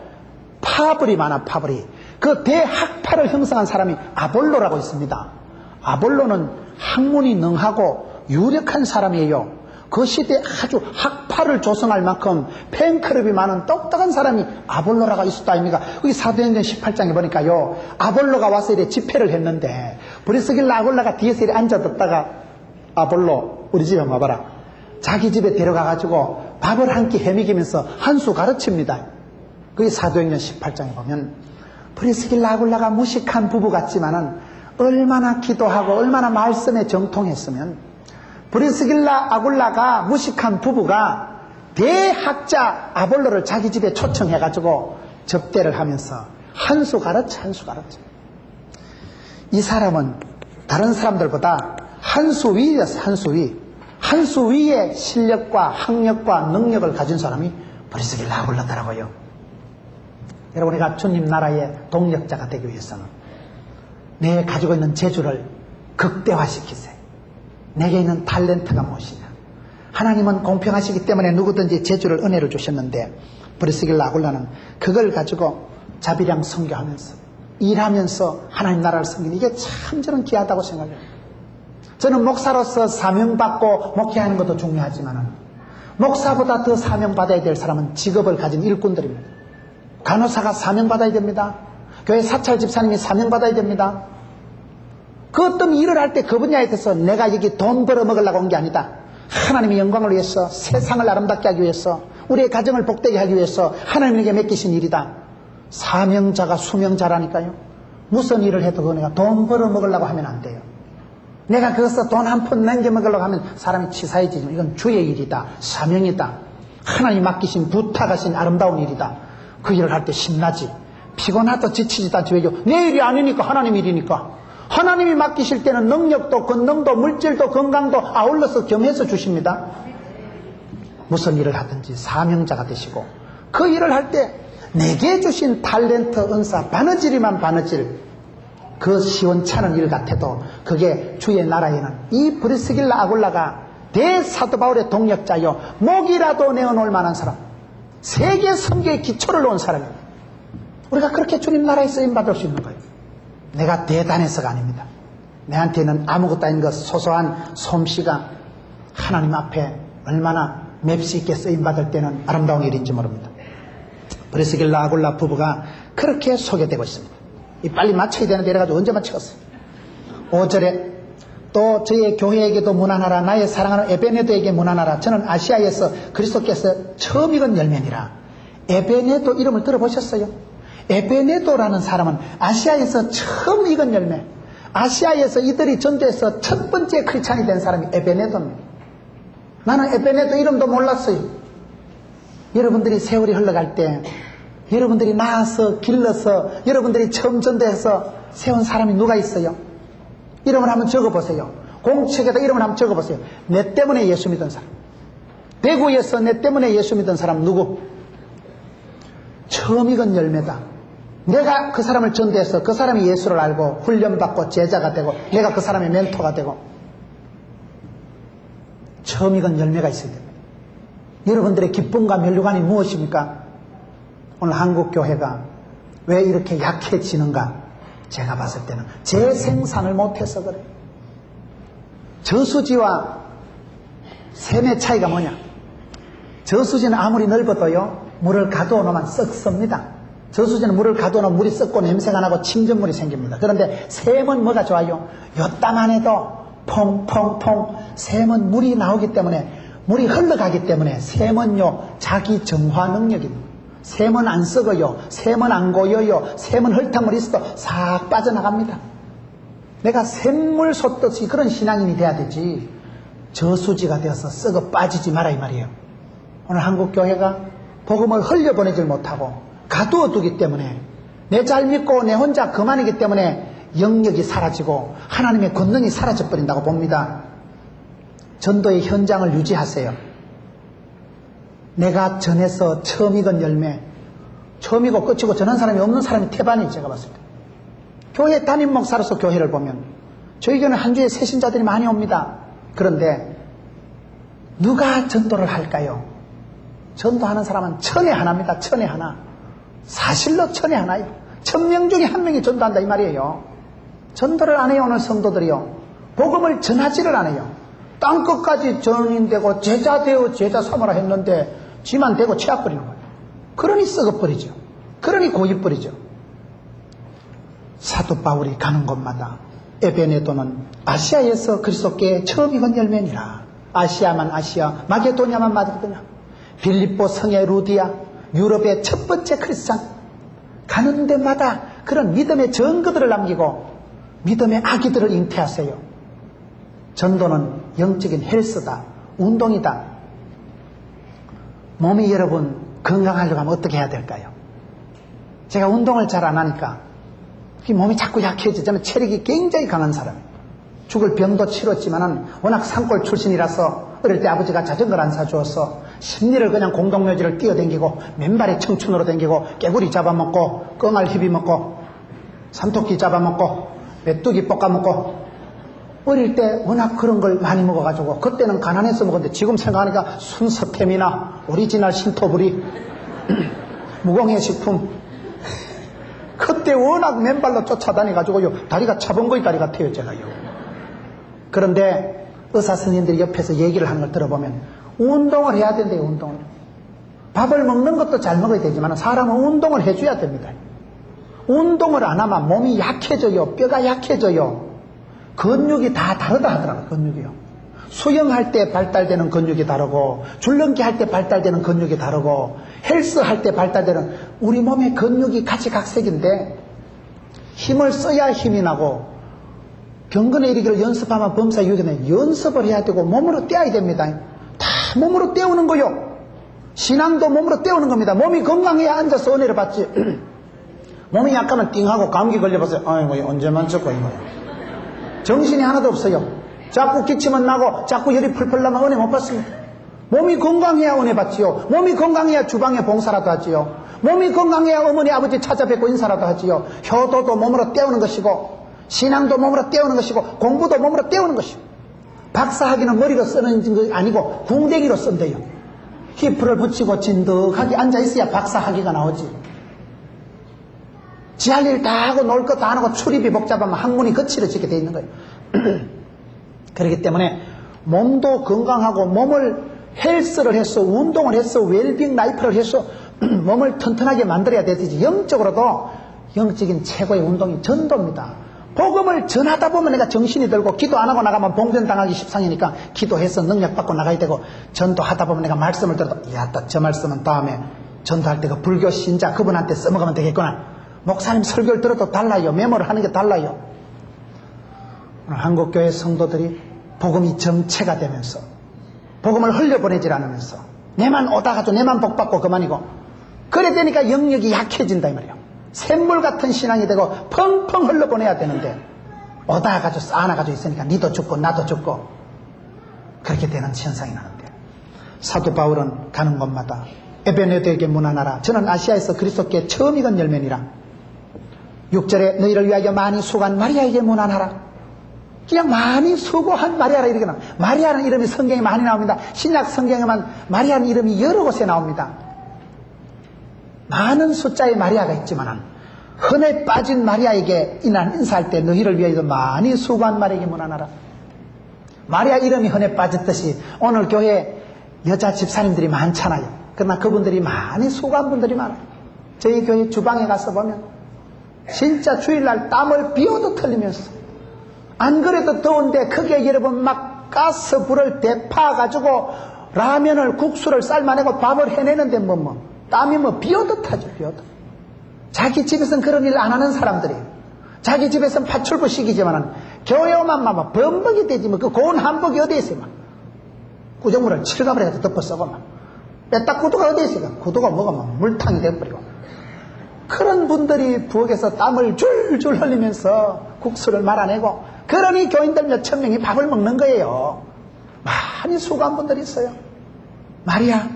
파벌이 많아. 파벌이 그 대학파를 형성한 사람이 아볼로라고 있습니다. 아볼로는 학문이 능하고 유력한 사람이에요. 그 시대에 아주 학파를 조성할 만큼 팬클럽이 많은 똑똑한 사람이 아볼로라가 있었다 아닙니까? 여기 사도행전 18장에 보니까요, 아볼로가 와서 이래 집회를 했는데 브리스길라 아굴라가 뒤에서 이래 앉아뒀다가 아볼로 우리 집에 와봐라. 자기 집에 데려가가지고 밥을 한 끼 헤매기면서 한 수 가르칩니다. 그게 사도행전 18장에 보면 브리스길라 아굴라가 무식한 부부 같지만은 얼마나 기도하고 얼마나 말씀에 정통했으면, 브리스길라 아굴라가 무식한 부부가 대학자 아볼로를 자기 집에 초청해가지고 접대를 하면서 한 수 가르쳐. 이 사람은 다른 사람들보다 한 수 위였어요. 한 수 위. 한 수 위의 실력과 학력과 능력을 가진 사람이 브리스길라 아굴라더라고요. 여러분, 우리가 주님 나라의 동력자가 되기 위해서는 내 가지고 있는 재주를 극대화시키세요. 내게 있는 탤런트가 무엇이냐. 하나님은 공평하시기 때문에 누구든지 재주를, 은혜를 주셨는데 브리스길라 아굴라는 그걸 가지고 자비량 선교하면서 일하면서 하나님 나라를 섬기는, 이게 참 저는 귀하다고 생각해요. 저는 목사로서 사명받고 목회하는 것도 중요하지만 목사보다 더 사명받아야 될 사람은 직업을 가진 일꾼들입니다. 간호사가 사명받아야 됩니다. 교회 사찰 집사님이 사명받아야 됩니다. 그 어떤 일을 할 때 그 분야에 대해서 내가 여기 돈 벌어 먹으려고 온 게 아니다. 하나님의 영광을 위해서, 세상을 아름답게 하기 위해서, 우리의 가정을 복되게 하기 위해서 하나님에게 맡기신 일이다. 사명자가 수명자라니까요. 무슨 일을 해도 그 내가 돈 벌어 먹으려고 하면 안 돼요. 내가 그것서 돈 한 푼 남겨 먹으려고 하면 사람이 치사해지지만 이건 주의 일이다. 사명이다. 하나님 맡기신, 부탁하신 아름다운 일이다. 그 일을 할 때 신나지. 피곤하다 지치지도 않지. 왜요? 내 일이 아니니까, 하나님 일이니까. 하나님이 맡기실 때는 능력도 권능도 물질도 건강도 아울러서 겸해서 주십니다. 무슨 일을 하든지 사명자가 되시고, 그 일을 할 때 내게 주신 탤런트, 은사, 바느질이만 바느질, 그 시원찮은 일 같아도 그게 주의 나라에는 이 브리스길라 아굴라가 대사도 바울의 동력자요, 목이라도 내어놓을 만한 사람, 세계 선교의 기초를 놓은 사람입니다. 우리가 그렇게 주님 나라에 쓰임받을 수 있는 거예요. 내가 대단해서가 아닙니다. 내한테는 아무것도 아닌 것, 소소한 솜씨가 하나님 앞에 얼마나 맵시 있게 쓰임받을 때는 아름다운 일인지 모릅니다. 브리스길라 아굴라 부부가 그렇게 소개되고 있습니다. 이 빨리 마쳐야 되는데 이래가지고 언제 마치겠어요. 5절에 또 저희 교회에게도 문안하라. 나의 사랑하는 에베네도에게 문안하라. 저는 아시아에서 그리스도께서 처음 익은 열매니라. 에베네도 이름을 들어보셨어요? 에베네도라는 사람은 아시아에서 처음 익은 열매, 아시아에서 이들이 전도해서 첫 번째 크리스찬이 된 사람이 에베네도입니다. 나는 에베네도 이름도 몰랐어요. 여러분들이 세월이 흘러갈 때 여러분들이 낳아서 길러서 여러분들이 처음 전도해서 세운 사람이 누가 있어요? 이름을 한번 적어보세요. 공책에다 이름을 한번 적어보세요. 내 때문에 예수 믿은 사람, 대구에서 내 때문에 예수 믿은 사람 누구? 처음 익은 열매다. 내가 그 사람을 전도해서 그 사람이 예수를 알고 훈련받고 제자가 되고 내가 그 사람의 멘토가 되고 처음 익은 열매가 있어야 됩니다. 여러분들의 기쁨과 면류관이 무엇입니까? 오늘 한국교회가 왜 이렇게 약해지는가? 제가 봤을 때는 재생산을 못해서 그래요. 저수지와 샘의 차이가 뭐냐? 저수지는 아무리 넓어도요 물을 가두어 놓으면 썩습니다. 저수지는 물을 가두어 놓으면 물이 썩고 냄새가 나고 침전물이 생깁니다. 그런데 샘은 뭐가 좋아요? 요따만 해도 퐁퐁퐁. 샘은 물이 나오기 때문에, 물이 흘러가기 때문에 샘은요 자기 정화 능력입니다. 샘은 안 썩어요. 샘은 안 고여요. 샘은 흙탕물 있어도 싹 빠져나갑니다. 내가 샘물 솟듯이 그런 신앙인이 돼야 되지 저수지가 되어서 썩어 빠지지 마라 이 말이에요. 오늘 한국교회가 복음을 흘려보내질 못하고 가두어두기 때문에 내 잘 믿고 내 혼자 그만이기 때문에 영역이 사라지고 하나님의 권능이 사라져버린다고 봅니다. 전도의 현장을 유지하세요. 내가 전해서 처음 익은 열매, 처음이고 끝이고 전한 사람이 없는 사람이 태반이 제가 봤을 때. 교회 담임 목사로서 교회를 보면 저희 교회는 한 주에 새 신자들이 많이 옵니다. 그런데 누가 전도를 할까요? 전도하는 사람은 천에 하나입니다. 천에 하나. 사실로 천에 하나예요. 1000명 중에 한 명이 전도한다 이 말이에요. 전도를 안 해요. 오늘 성도들이요. 복음을 전하지를 않아요. 땅끝까지 전인되고 제자 되어 제자 삼으라 했는데 지만 되고 치약거리는 거예요. 그러니 썩어버리죠. 그러니 고입버리죠. 사도 바울이 가는 곳마다 에베네도는 아시아에서 그리스도께 처음 익은 열매니라. 아시아만 아시아, 마게도냐만 마게도냐, 빌립보 성의 루디아, 유럽의 첫 번째 크리스찬. 가는 데마다 그런 믿음의 증거들을 남기고 믿음의 아기들을 잉태하세요. 전도는 영적인 헬스다, 운동이다. 몸이 여러분 건강하려고 하면 어떻게 해야 될까요? 제가 운동을 잘 안 하니까 몸이 자꾸 약해져. 저는 체력이 굉장히 강한 사람이에요. 죽을 병도 치렀지만은 워낙 산골 출신이라서 어릴 때 아버지가 자전거를 안 사주어서 심리를 그냥 공동묘지를 뛰어댕기고 맨발에 청춘으로 댕기고 깨구리 잡아먹고 껑알 희비먹고 삼토끼 잡아먹고 메뚜기 볶아먹고 어릴 때 워낙 그런 걸 많이 먹어가지고 그때는 가난해서 먹었는데 지금 생각하니까 순서템이나 오리지널 신토부리 무공해 식품 그때 워낙 맨발로 쫓아다녀가지고요 다리가 차범거의 다리 같아요 제가요. 그런데 의사 선생님들이 옆에서 얘기를 하는 걸 들어보면 운동을 해야 된대요. 운동을. 밥을 먹는 것도 잘 먹어야 되지만 사람은 운동을 해줘야 됩니다. 운동을 안 하면 몸이 약해져요. 뼈가 약해져요. 근육이 다 다르다 하더라고요. 근육이요. 수영할 때 발달되는 근육이 다르고 줄넘기 할 때 발달되는 근육이 다르고 헬스 할 때 발달되는 우리 몸의 근육이 가지각색인데 힘을 써야 힘이 나고 경건에 이르기를 연습하면 범사 유익이네. 연습을 해야 되고 몸으로 떼어야 됩니다. 다 몸으로 떼우는 거요. 신앙도 몸으로 떼우는 겁니다. 몸이 건강해야 앉아서 은혜를 받지. 몸이 약하면 띵하고 감기 걸려보세요. 아이고 언제만 쳤고 이거. 정신이 하나도 없어요. 자꾸 기침은 나고 자꾸 열이 풀풀 나면 은혜 못 받습니다. 몸이 건강해야 은혜 받지요. 몸이 건강해야 주방에 봉사라도 하지요. 몸이 건강해야 어머니 아버지 찾아뵙고 인사라도 하지요. 효도도 몸으로 떼우는 것이고 신앙도 몸으로 떼우는 것이고 공부도 몸으로 떼우는 것이고 박사학위는 머리로 쓰는 게 아니고 궁뎅이로 쓴대요. 히프를 붙이고 진득하게 앉아있어야 박사학위가 나오지. 지 할 일 다 하고 놀 것 다 안 하고 출입이 복잡하면 학문이 거칠어지게 돼 있는 거예요. 그렇기 때문에 몸도 건강하고 몸을 헬스를 해서 운동을 해서 웰빙 라이프를 해서 몸을 튼튼하게 만들어야 되지. 영적으로도 영적인 최고의 운동이 전도입니다. 복음을 전하다 보면 내가 정신이 들고 기도 안 하고 나가면 봉변당하기 십상이니까 기도해서 능력받고 나가야 되고 전도하다 보면 내가 말씀을 들어도 야따 저 말씀은 다음에 전도할 때 그 불교 신자 그분한테 써먹으면 되겠구나. 목사님 설교를 들어도 달라요. 메모를 하는 게 달라요. 오늘 한국교회 성도들이 복음이 정체가 되면서 복음을 흘려보내질 않으면서 내만 오다가도 내만 복받고 그만이고 그래 되니까 영역이 약해진다 이 말이에요. 샘물 같은 신앙이 되고 펑펑 흘러보내야 되는데 오다가지고 쌓아나가지고 있으니까 니도 죽고 나도 죽고 그렇게 되는 현상이 나는데 사도 바울은 가는 곳마다 에베네도에게 문안하라. 저는 아시아에서 그리스도께 처음 익은 열매니라. 6절에 너희를 위하여 많이 수고한 마리아에게 문안하라. 그냥 많이 수고한 마리아라 이렇게 나옵니다. 마리아라는 이름이 성경에 많이 나옵니다. 신약 성경에만 마리아라는 이름이 여러 곳에 나옵니다. 많은 숫자의 마리아가 있지만 흔해 빠진 마리아에게 인사할 때 너희를 위하여 많이 수고한 마리아에게 문안하라. 마리아 이름이 흔해 빠졌듯이 오늘 교회에 여자 집사님들이 많잖아요. 그러나 그분들이 많이 수고한 분들이 많아요. 저희 교회 주방에 가서 보면 진짜 주일날 땀을 비오듯 흘리면서 안 그래도 더운데 크게 여러분 막 가스 불을 대파가지고 라면을 국수를 삶아내고 밥을 해내는데 땀이 비오듯 하죠. 비오듯. 자기 집에서는 그런 일 안 하는 사람들이에요. 자기 집에서는 파출부식이지만 교회 오면 범벅이 되지 그 고운 한복이 어디에 있어요. 구정물을 칠갑을 해서 덮어 쓰고 빼딱 구두가 어디에 있어요. 구두가 물탕이 돼버리고 그런 분들이 부엌에서 땀을 줄줄 흘리면서 국수를 말아내고 그러니 교인들 몇천 명이 밥을 먹는 거예요. 많이 수고한 분들이 있어요. 마리아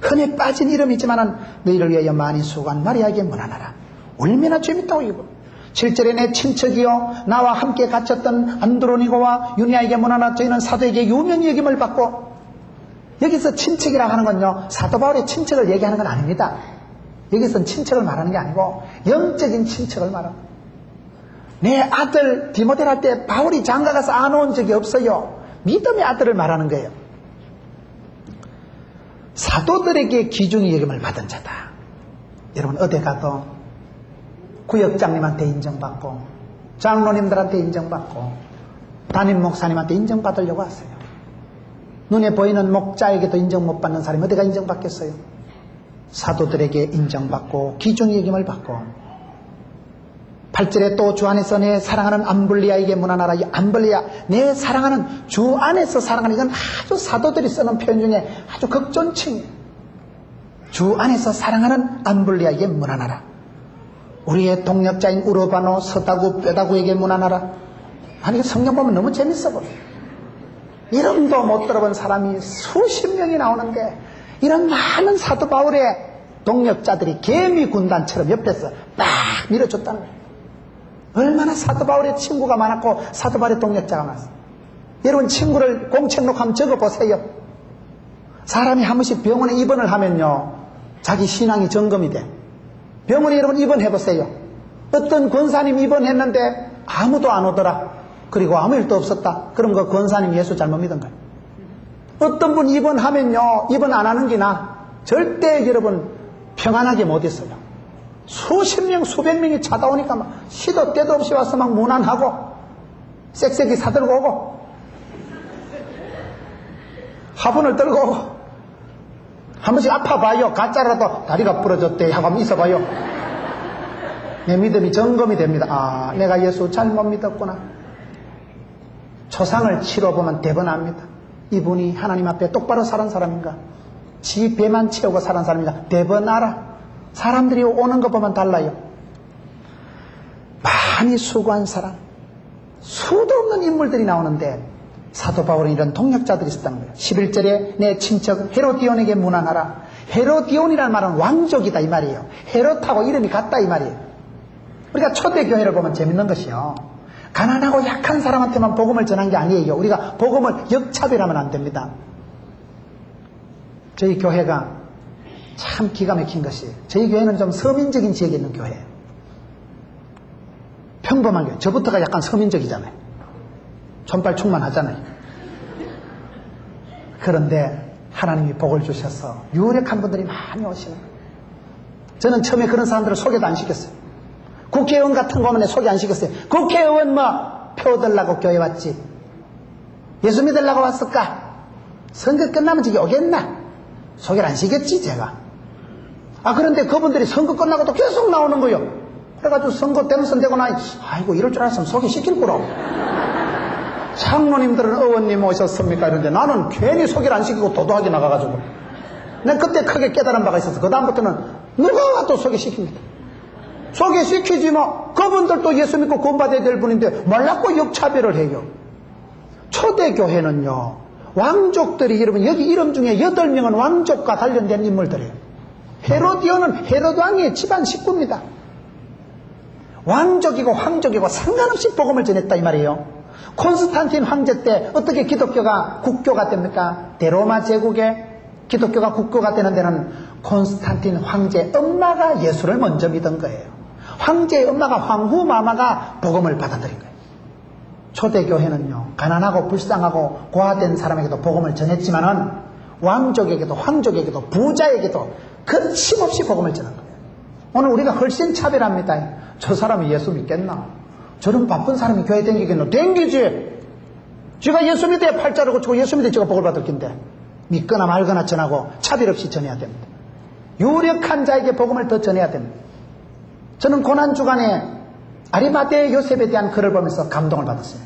흔해 빠진 이름이지만 너희를 위하여 많이 수고한 마리아에게 문안하라. 얼마나 재밌다고 이거. 7절에 내 친척이요 나와 함께 갇혔던 안드로니고와 유니아에게 문안하라. 저희는 사도에게 유명히 여김을 받고. 여기서 친척이라고 하는 건요 사도 바울의 친척을 얘기하는 건 아닙니다. 여기서는 친척을 말하는 게 아니고 영적인 친척을 말합니다. 내 아들 디모데를 할 때 바울이 장가가서 안 온 적이 없어요. 믿음의 아들을 말하는 거예요. 사도들에게 귀중히 여김을 받은 자다. 여러분 어디 가도 구역장님한테 인정받고 장로님들한테 인정받고 담임 목사님한테 인정받으려고 하세요. 눈에 보이는 목자에게도 인정 못 받는 사람이 어디가 인정받겠어요? 사도들에게 인정받고 귀중히 여김을 받고 8절에 또 주 안에서 내 사랑하는 암블리아에게 문안하라. 이 암블리아 내 사랑하는 주 안에서 사랑하는 이건 아주 사도들이 쓰는 표현 중에 아주 극존칭. 주 안에서 사랑하는 암블리아에게 문안하라. 우리의 동력자인 우르바노 서다구 뼈다구에게 문안하라. 아니 성경 보면 너무 재밌어 보여. 이름도 못 들어본 사람이 수십 명이 나오는데 이런 많은 사도 바울의 동력자들이 개미 군단처럼 옆에서 딱 밀어줬다는 거예요. 얼마나 사도 바울의 친구가 많았고 사도 바울의 동력자가 많았어요. 여러분 친구를 공책록 한번 적어보세요. 사람이 한 번씩 병원에 입원을 하면요 자기 신앙이 점검이 돼. 병원에 여러분 입원해보세요. 어떤 권사님 입원했는데 아무도 안 오더라. 그리고 아무 일도 없었다. 그럼 그 권사님 예수 잘못 믿은 거예요. 어떤 분 입원하면요 입원 안 하는 게 나. 절대 여러분 평안하게 못 있어요. 수십 명 수백 명이 찾아오니까 막 시도 때도 없이 와서 막 문안하고 쌕쌕이 사들고 오고 화분을 들고 오고 한 번씩 아파봐요. 가짜라도 다리가 부러졌대 하고 한번 있어봐요. 내 믿음이 점검이 됩니다. 아 내가 예수 잘못 믿었구나. 초상을 치러보면 대번합니다. 이분이 하나님 앞에 똑바로 살은 사람인가 지 배만 채우고 살은 사람인가 대번 알아. 사람들이 오는 것 보면 달라요. 많이 수고한 사람 수도 없는 인물들이 나오는데 사도 바울은 이런 동력자들이 있었다는 거예요. 11절에 내 친척 헤로디온에게 문안하라. 헤로디온이라는 말은 왕족이다 이 말이에요. 헤롯하고 이름이 같다 이 말이에요. 우리가 초대교회를 보면 재밌는 것이요 가난하고 약한 사람한테만 복음을 전한 게 아니에요. 우리가 복음을 역차별하면 안 됩니다. 저희 교회가 참 기가 막힌 것이 저희 교회는 좀 서민적인 지역에 있는 교회예요. 평범한 교회. 저부터가 약간 서민적이잖아요. 촌발 충만하잖아요. 그런데 하나님이 복을 주셔서 유력한 분들이 많이 오시는 거예요. 저는 처음에 그런 사람들을 소개도 안 시켰어요. 국회의원 같은 거면 소개 안 시켰어요. 국회의원 표 들라고 교회 왔지. 예수 믿으려고 왔을까? 선거 끝나면 저기 오겠나? 소개를 안 시켰지 제가. 그런데 그분들이 선거 끝나고도 계속 나오는 거예요. 그래가지고 선거 땜선 되고 아이고 이럴 줄 알았으면 소개시킬 거라고. 장로님들은 의원님 오셨습니까? 이런데 나는 괜히 소개를 안 시키고 도도하게 나가가지고 내가 그때 크게 깨달은 바가 있어서 그 다음부터는 누가 와도 소개시킵니다. 소개시키지 그분들도 예수 믿고 구원받아야 될 분인데 말라고 역차별을 해요. 초대교회는요 왕족들이 여러분 여기 이름 중에 8명은 왕족과 관련된 인물들이에요. 헤로디온은 헤롯 왕의 집안 식구입니다. 왕족이고 황족이고 상관없이 복음을 전했다 이 말이에요. 콘스탄틴 황제 때 어떻게 기독교가 국교가 됩니까? 대로마 제국에 기독교가 국교가 되는 데는 콘스탄틴 황제 엄마가 예수를 먼저 믿은 거예요. 황제의 엄마가 황후 마마가 복음을 받아들인 거예요. 초대교회는요, 가난하고 불쌍하고 고아된 사람에게도 복음을 전했지만은 왕족에게도 황족에게도 부자에게도 거침없이 복음을 전한 거예요. 오늘 우리가 훨씬 차별합니다. 저 사람이 예수 믿겠나? 저런 바쁜 사람이 교회 댕기겠나? 댕기지! 제가 예수 믿어야 팔자를 고치고 예수 믿어야 제가 복을 받을 텐데 믿거나 말거나 전하고 차별 없이 전해야 됩니다. 유력한 자에게 복음을 더 전해야 됩니다. 저는 고난주간에 아리마대 요셉에 대한 글을 보면서 감동을 받았어요.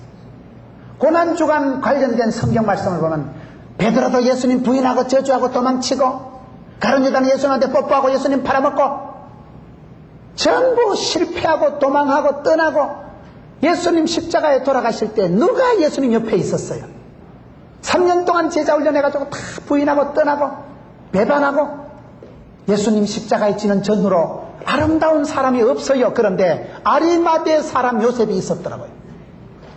고난주간 관련된 성경 말씀을 보면 베드로도 예수님 부인하고 저주하고 도망치고 가룟 유다는 예수님한테 뽀뽀하고 예수님 팔아먹고 전부 실패하고 도망하고 떠나고 예수님 십자가에 돌아가실 때 누가 예수님 옆에 있었어요? 3년 동안 제자 훈련해가지고 다 부인하고 떠나고 배반하고 예수님 십자가에 지는 전후로 아름다운 사람이 없어요. 그런데 아리마대 사람 요셉이 있었더라고요.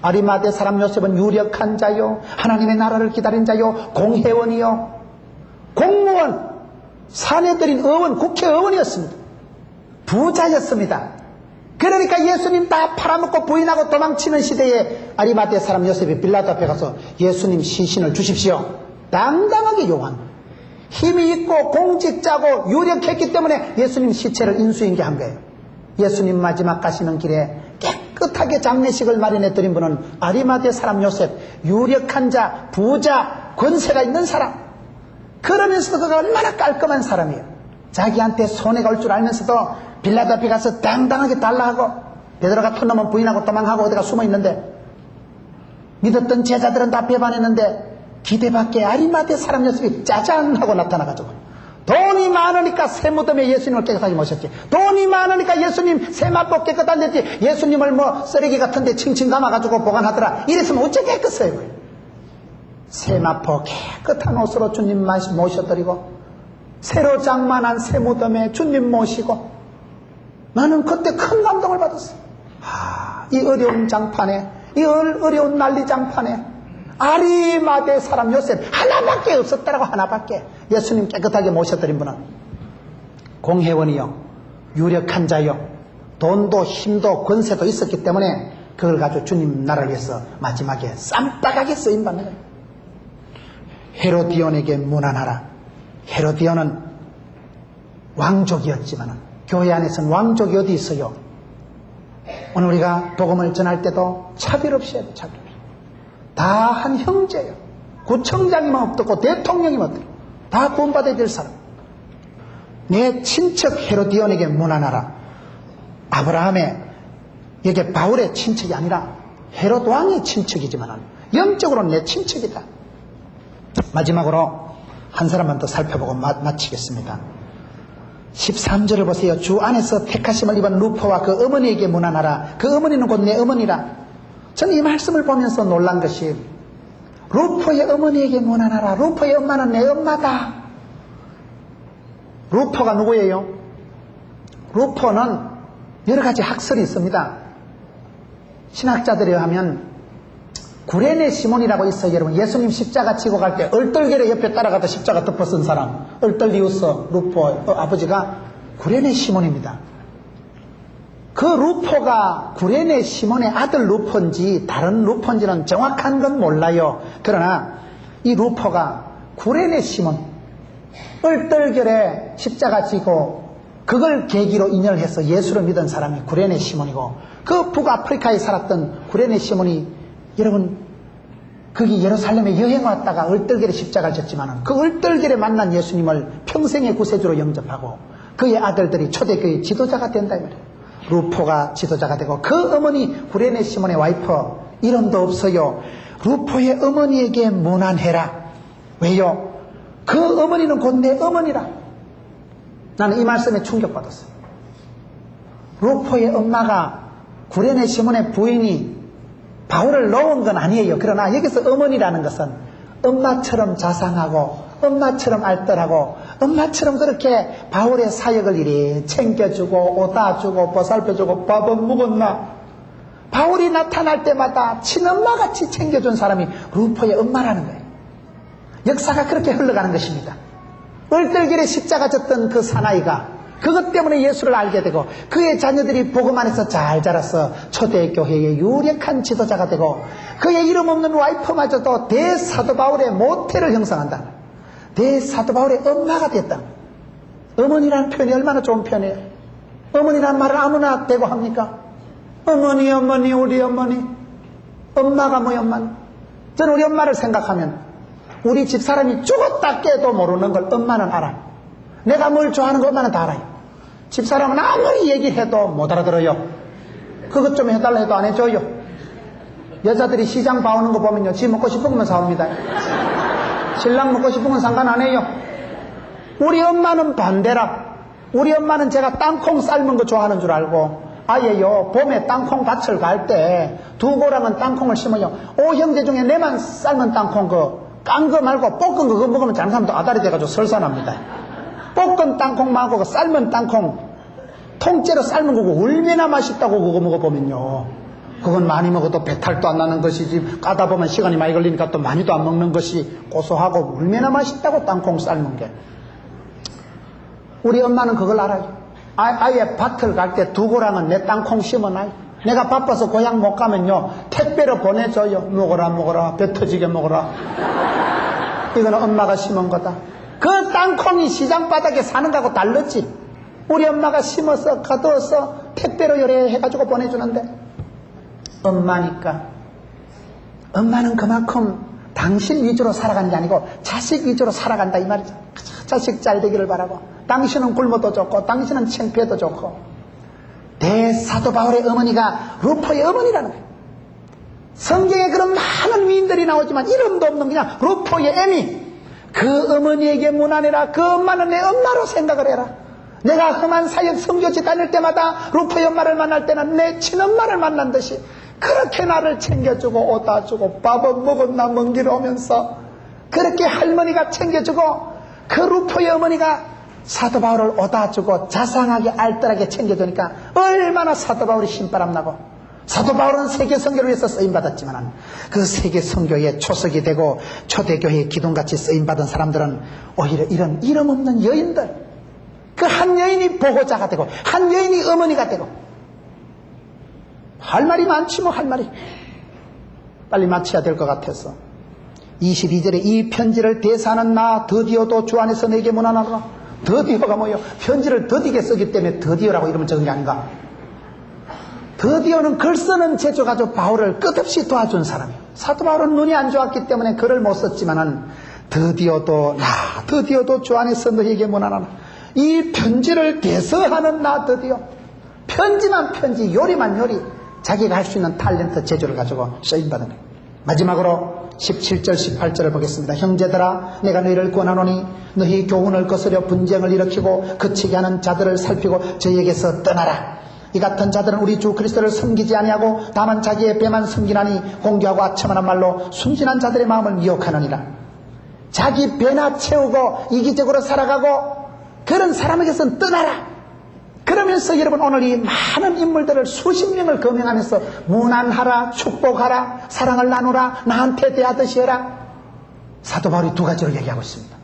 아리마대 사람 요셉은 유력한 자요, 하나님의 나라를 기다린 자요, 공회원이요, 공무원, 사내들인 의원, 국회의원이었습니다. 부자였습니다. 그러니까 예수님 다 팔아먹고 부인하고 도망치는 시대에 아리마대 사람 요셉이 빌라도 앞에 가서 예수님 시신을 주십시오. 당당하게 요구한 거예요. 힘이 있고 공직자고 유력했기 때문에 예수님 시체를 인수인계한 거예요. 예수님 마지막 가시는 길에 깨끗하게 장례식을 마련해 드린 분은 아리마대 사람 요셉, 유력한 자, 부자, 권세가 있는 사람. 그러면서도 그가 얼마나 깔끔한 사람이에요. 자기한테 손해가 올 줄 알면서도 빌라도 앞에 가서 당당하게 달라하고 베드로가 큰 놈은 부인하고 도망하고 어디가 숨어 있는데 믿었던 제자들은 다 배반했는데 기대밖에 아리마대 사람 녀석이 짜잔 하고 나타나가지고 돈이 많으니까 새 무덤에 예수님을 깨끗하게 모셨지, 돈이 많으니까 예수님 세마포 깨끗한 데지 예수님을 뭐 쓰레기 같은 데 칭칭 감아가지고 보관하더라. 이랬으면 어째 깨끗해요. 세마포 깨끗한 옷으로 주님 모셔드리고 새로 장만한 새 무덤에 주님 모시고 나는 그때 큰 감동을 받았어요. 이 어려운 장판에, 이 어려운 난리장판에 아리마대 사람 요셉 하나밖에 없었다라고. 하나밖에. 예수님 깨끗하게 모셔드린 분은 공회원이요, 유력한 자요, 돈도 힘도 권세도 있었기 때문에 그걸 가지고 주님 나라를 위해서 마지막에 쌈박하게 쓰임받는 거예요. 헤로디온에게 문안하라. 헤로디온은 왕족이었지만 교회 안에서는 왕족이 어디 있어요? 오늘 우리가 복음을 전할 때도 차별 없이 해요. 차별 없이. 다 한 형제예요. 구청장이면 어떻고 대통령이면 어떻고 다 구원받아야 될 사람. 내 친척 헤로디온에게 문안하라. 아브라함의, 이게 바울의 친척이 아니라 헤롯 왕의 친척이지만 영적으로는 내 친척이다. 마지막으로 한 사람만 더 살펴보고 마치겠습니다. 13절을 보세요. 주 안에서 택하심을 입은 루포와 그 어머니에게 문안하라. 그 어머니는 곧 내 어머니라. 저는 이 말씀을 보면서 놀란 것이 루포의 어머니에게 문안하라. 루포의 엄마는 내 엄마다. 루포가 누구예요? 루포는 여러 가지 학설이 있습니다. 신학자들이 하면 구레네 시몬이라고 있어요. 여러분, 예수님 십자가 치고 갈 때 얼떨결에 옆에 따라가다 십자가 덮어 쓴 사람, 얼떨리우스 루포 아버지가 구레네 시몬입니다. 그 루포가 구레네 시몬의 아들 루포인지 다른 루포인지는 정확한 건 몰라요. 그러나 이 루포가 구레네 시몬, 얼떨결에 십자가 지고 그걸 계기로 인연해서 예수를 믿은 사람이 구레네 시몬이고, 그 북아프리카에 살았던 구레네 시몬이, 여러분, 거기 예루살렘에 여행 왔다가 얼떨결에 십자가를 졌지만 그 얼떨결에 만난 예수님을 평생의 구세주로 영접하고 그의 아들들이 초대교회 지도자가 된다 이 말이에요. 루포가 지도자가 되고 그 어머니 구레네 시몬의 와이프 이름도 없어요. 루포의 어머니에게 문안해라. 왜요? 그 어머니는 곧 내 어머니라. 나는 이 말씀에 충격받았어요. 루포의 엄마가 구레네 시몬의 부인이 바울을 놓은 건 아니에요. 그러나 여기서 어머니라는 것은 엄마처럼 자상하고 엄마처럼 알뜰하고 엄마처럼 그렇게 바울의 사역을 이리 챙겨주고 오다 주고 보살펴주고 밥은 먹었나? 바울이 나타날 때마다 친엄마같이 챙겨준 사람이 루포의 엄마라는 거예요. 역사가 그렇게 흘러가는 것입니다. 얼떨결에 십자가 졌던 그 사나이가 그것 때문에 예수를 알게 되고 그의 자녀들이 복음 안에서 잘 자라서 초대교회의 유력한 지도자가 되고 그의 이름 없는 와이프마저도 대사도 바울의 모태를 형성한다. 대사도 바울의 엄마가 됐다. 어머니라는 표현이 얼마나 좋은 표현이에요. 어머니라는 말을 아무나 대고 합니까? 어머니 어머니 우리 어머니. 엄마가 뭐야 엄마는? 저는 우리 엄마를 생각하면 우리 집사람이 죽었다 깨도 모르는 걸 엄마는 알아. 내가 뭘 좋아하는 거 엄마는 다 알아요. 집사람은 아무리 얘기해도 못 알아들어요. 그것 좀 해달라 해도 안 해줘요. 여자들이 시장 봐오는 거 보면요, 지 먹고 싶은 것만 사옵니다. 신랑 먹고 싶은 건 상관 안 해요. 우리 엄마는 반대라. 우리 엄마는 제가 땅콩 삶은 거 좋아하는 줄 알고 아예요, 봄에 땅콩 밭을 갈 때 두 고랑은 땅콩을 심어요. 오 형제 중에 내만 삶은 땅콩 깐 거 말고 볶은 거 그거 먹으면 잘못하면 또 아다리 돼가지고 설사납니다. 볶은 땅콩 말고 삶은 땅콩 통째로 삶은 거고 얼마나 맛있다고 그거 먹어보면요, 그건 많이 먹어도 배탈도 안 나는 것이지 까다 보면 시간이 많이 걸리니까 또 많이도 안 먹는 것이 고소하고 얼마나 맛있다고 땅콩 삶은 게. 우리 엄마는 그걸 알아요. 아예 밭을 갈 때 두 고랑은 내 땅콩 심어놔요. 내가 바빠서 고향 못 가면요 택배로 보내줘요. 먹어라 먹어라 배 터지게 먹어라. 이거는 엄마가 심은 거다. 그 땅콩이 시장 바닥에 사는 거하고 다르지. 우리 엄마가 심어서 가두어서 택배로 요래해가지고 보내주는데 엄마니까. 엄마는 그만큼 당신 위주로 살아간 게 아니고 자식 위주로 살아간다 이 말이죠. 자식 잘 되기를 바라고 당신은 굶어도 좋고 당신은 창피해도 좋고. 대사도 바울의 어머니가 루포의 어머니라는 거예요. 성경에 그런 많은 위인들이 나오지만 이름도 없는 그냥 루포의 애미. 그 어머니에게 무난해라. 그 엄마는 내 엄마로 생각을 해라. 내가 험한 사역 선교지 다닐 때마다 루포의 엄마를 만날 때는 내 친엄마를 만난 듯이 그렇게 나를 챙겨주고 오다 주고 밥은 먹었나 먼 길 오면서 그렇게 할머니가 챙겨주고 그 루포의 어머니가 사도 바울을 오다 주고 자상하게 알뜰하게 챙겨주니까 얼마나 사도 바울이 신바람 나고. 사도 바울은 세계 선교를 위해서 쓰임받았지만 그 세계 선교의 초석이 되고 초대교회의 기둥같이 쓰임받은 사람들은 오히려 이런 이름 없는 여인들, 그 한 여인이 보호자가 되고 한 여인이 어머니가 되고. 할 말이 많지 뭐. 할 말이 빨리 마쳐야 될 것 같아서 22절에 이 편지를 대사하는 나 드디어도 주 안에서 내게 문안하노라. 드디어가 뭐예요? 편지를 더디게 쓰기 때문에 드디어라고 이름을 적은 게 아닌가. 드디어는 글 쓰는 재주 가지고 바울을 끝없이 도와준 사람이에요. 사도 바울은 눈이 안 좋았기 때문에 글을 못 썼지만은 드디어도 주 안에서 너희에게 문안하노라. 이 편지를 대서하는 나 드디어. 편지만 편지, 요리만 요리. 자기가 할 수 있는 탤런트 재주를 가지고 쓰임받은 거예요. 마지막으로 17절 18절을 보겠습니다. 형제들아 내가 너희를 권하노니 너희 교훈을 거스려 분쟁을 일으키고 그치게 하는 자들을 살피고 저희에게서 떠나라. 이 같은 자들은 우리 주 그리스도를 섬기지 아니하고 다만 자기의 배만 섬기나니 공교하고 아첨하는 말로 순진한 자들의 마음을 미혹하느니라. 자기 배나 채우고 이기적으로 살아가고 그런 사람에게서는 떠나라. 그러면서 여러분 오늘 이 많은 인물들을 수십 명을 거명하면서 문안하라, 축복하라, 사랑을 나누라, 나한테 대하듯이 해라. 사도 바울이 두 가지로 얘기하고 있습니다.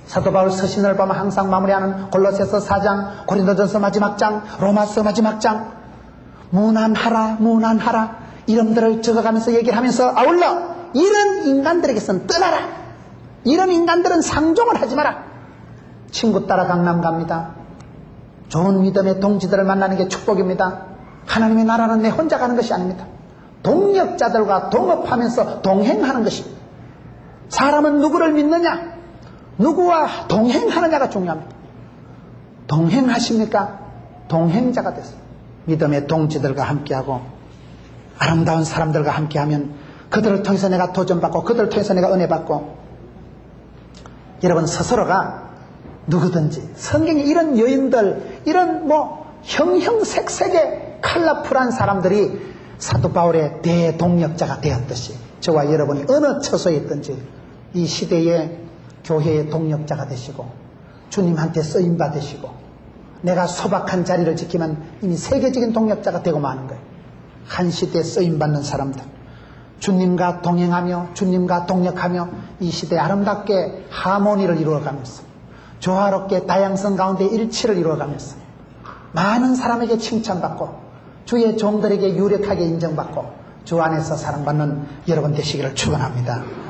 사도 바울 서신을 보면 항상 마무리하는 골로새서 4장, 고린도전서 마지막 장, 로마서 마지막 장, 문안하라 이름들을 적어가면서 얘기를 하면서 아울러 이런 인간들에게서는 떠나라. 이런 인간들은 상종을 하지 마라. 친구 따라 강남 갑니다. 좋은 믿음의 동지들을 만나는 게 축복입니다. 하나님의 나라는 내 혼자 가는 것이 아닙니다. 동력자들과 동업하면서 동행하는 것입니다. 사람은 누구를 믿느냐, 누구와 동행하느냐가 중요합니다. 동행하십니까? 동행자가 됐어요. 믿음의 동지들과 함께하고 아름다운 사람들과 함께하면 그들을 통해서 내가 도전받고 그들을 통해서 내가 은혜받고. 여러분 스스로가 누구든지 성경에 이런 여인들, 이런 형형색색의 컬러풀한 사람들이 사도 바울의 대동력자가 되었듯이 저와 여러분이 어느 처소에 있든지 이 시대의 교회의 동력자가 되시고 주님한테 쓰임받으시고 내가 소박한 자리를 지키면 이미 세계적인 동력자가 되고 마는 거예요. 한 시대에 쓰임받는 사람들, 주님과 동행하며 주님과 동력하며 이 시대에 아름답게 하모니를 이루어가면서 조화롭게 다양성 가운데 일치를 이루어가면서 많은 사람에게 칭찬받고 주의 종들에게 유력하게 인정받고 주 안에서 사랑받는 여러분 되시기를 축원합니다.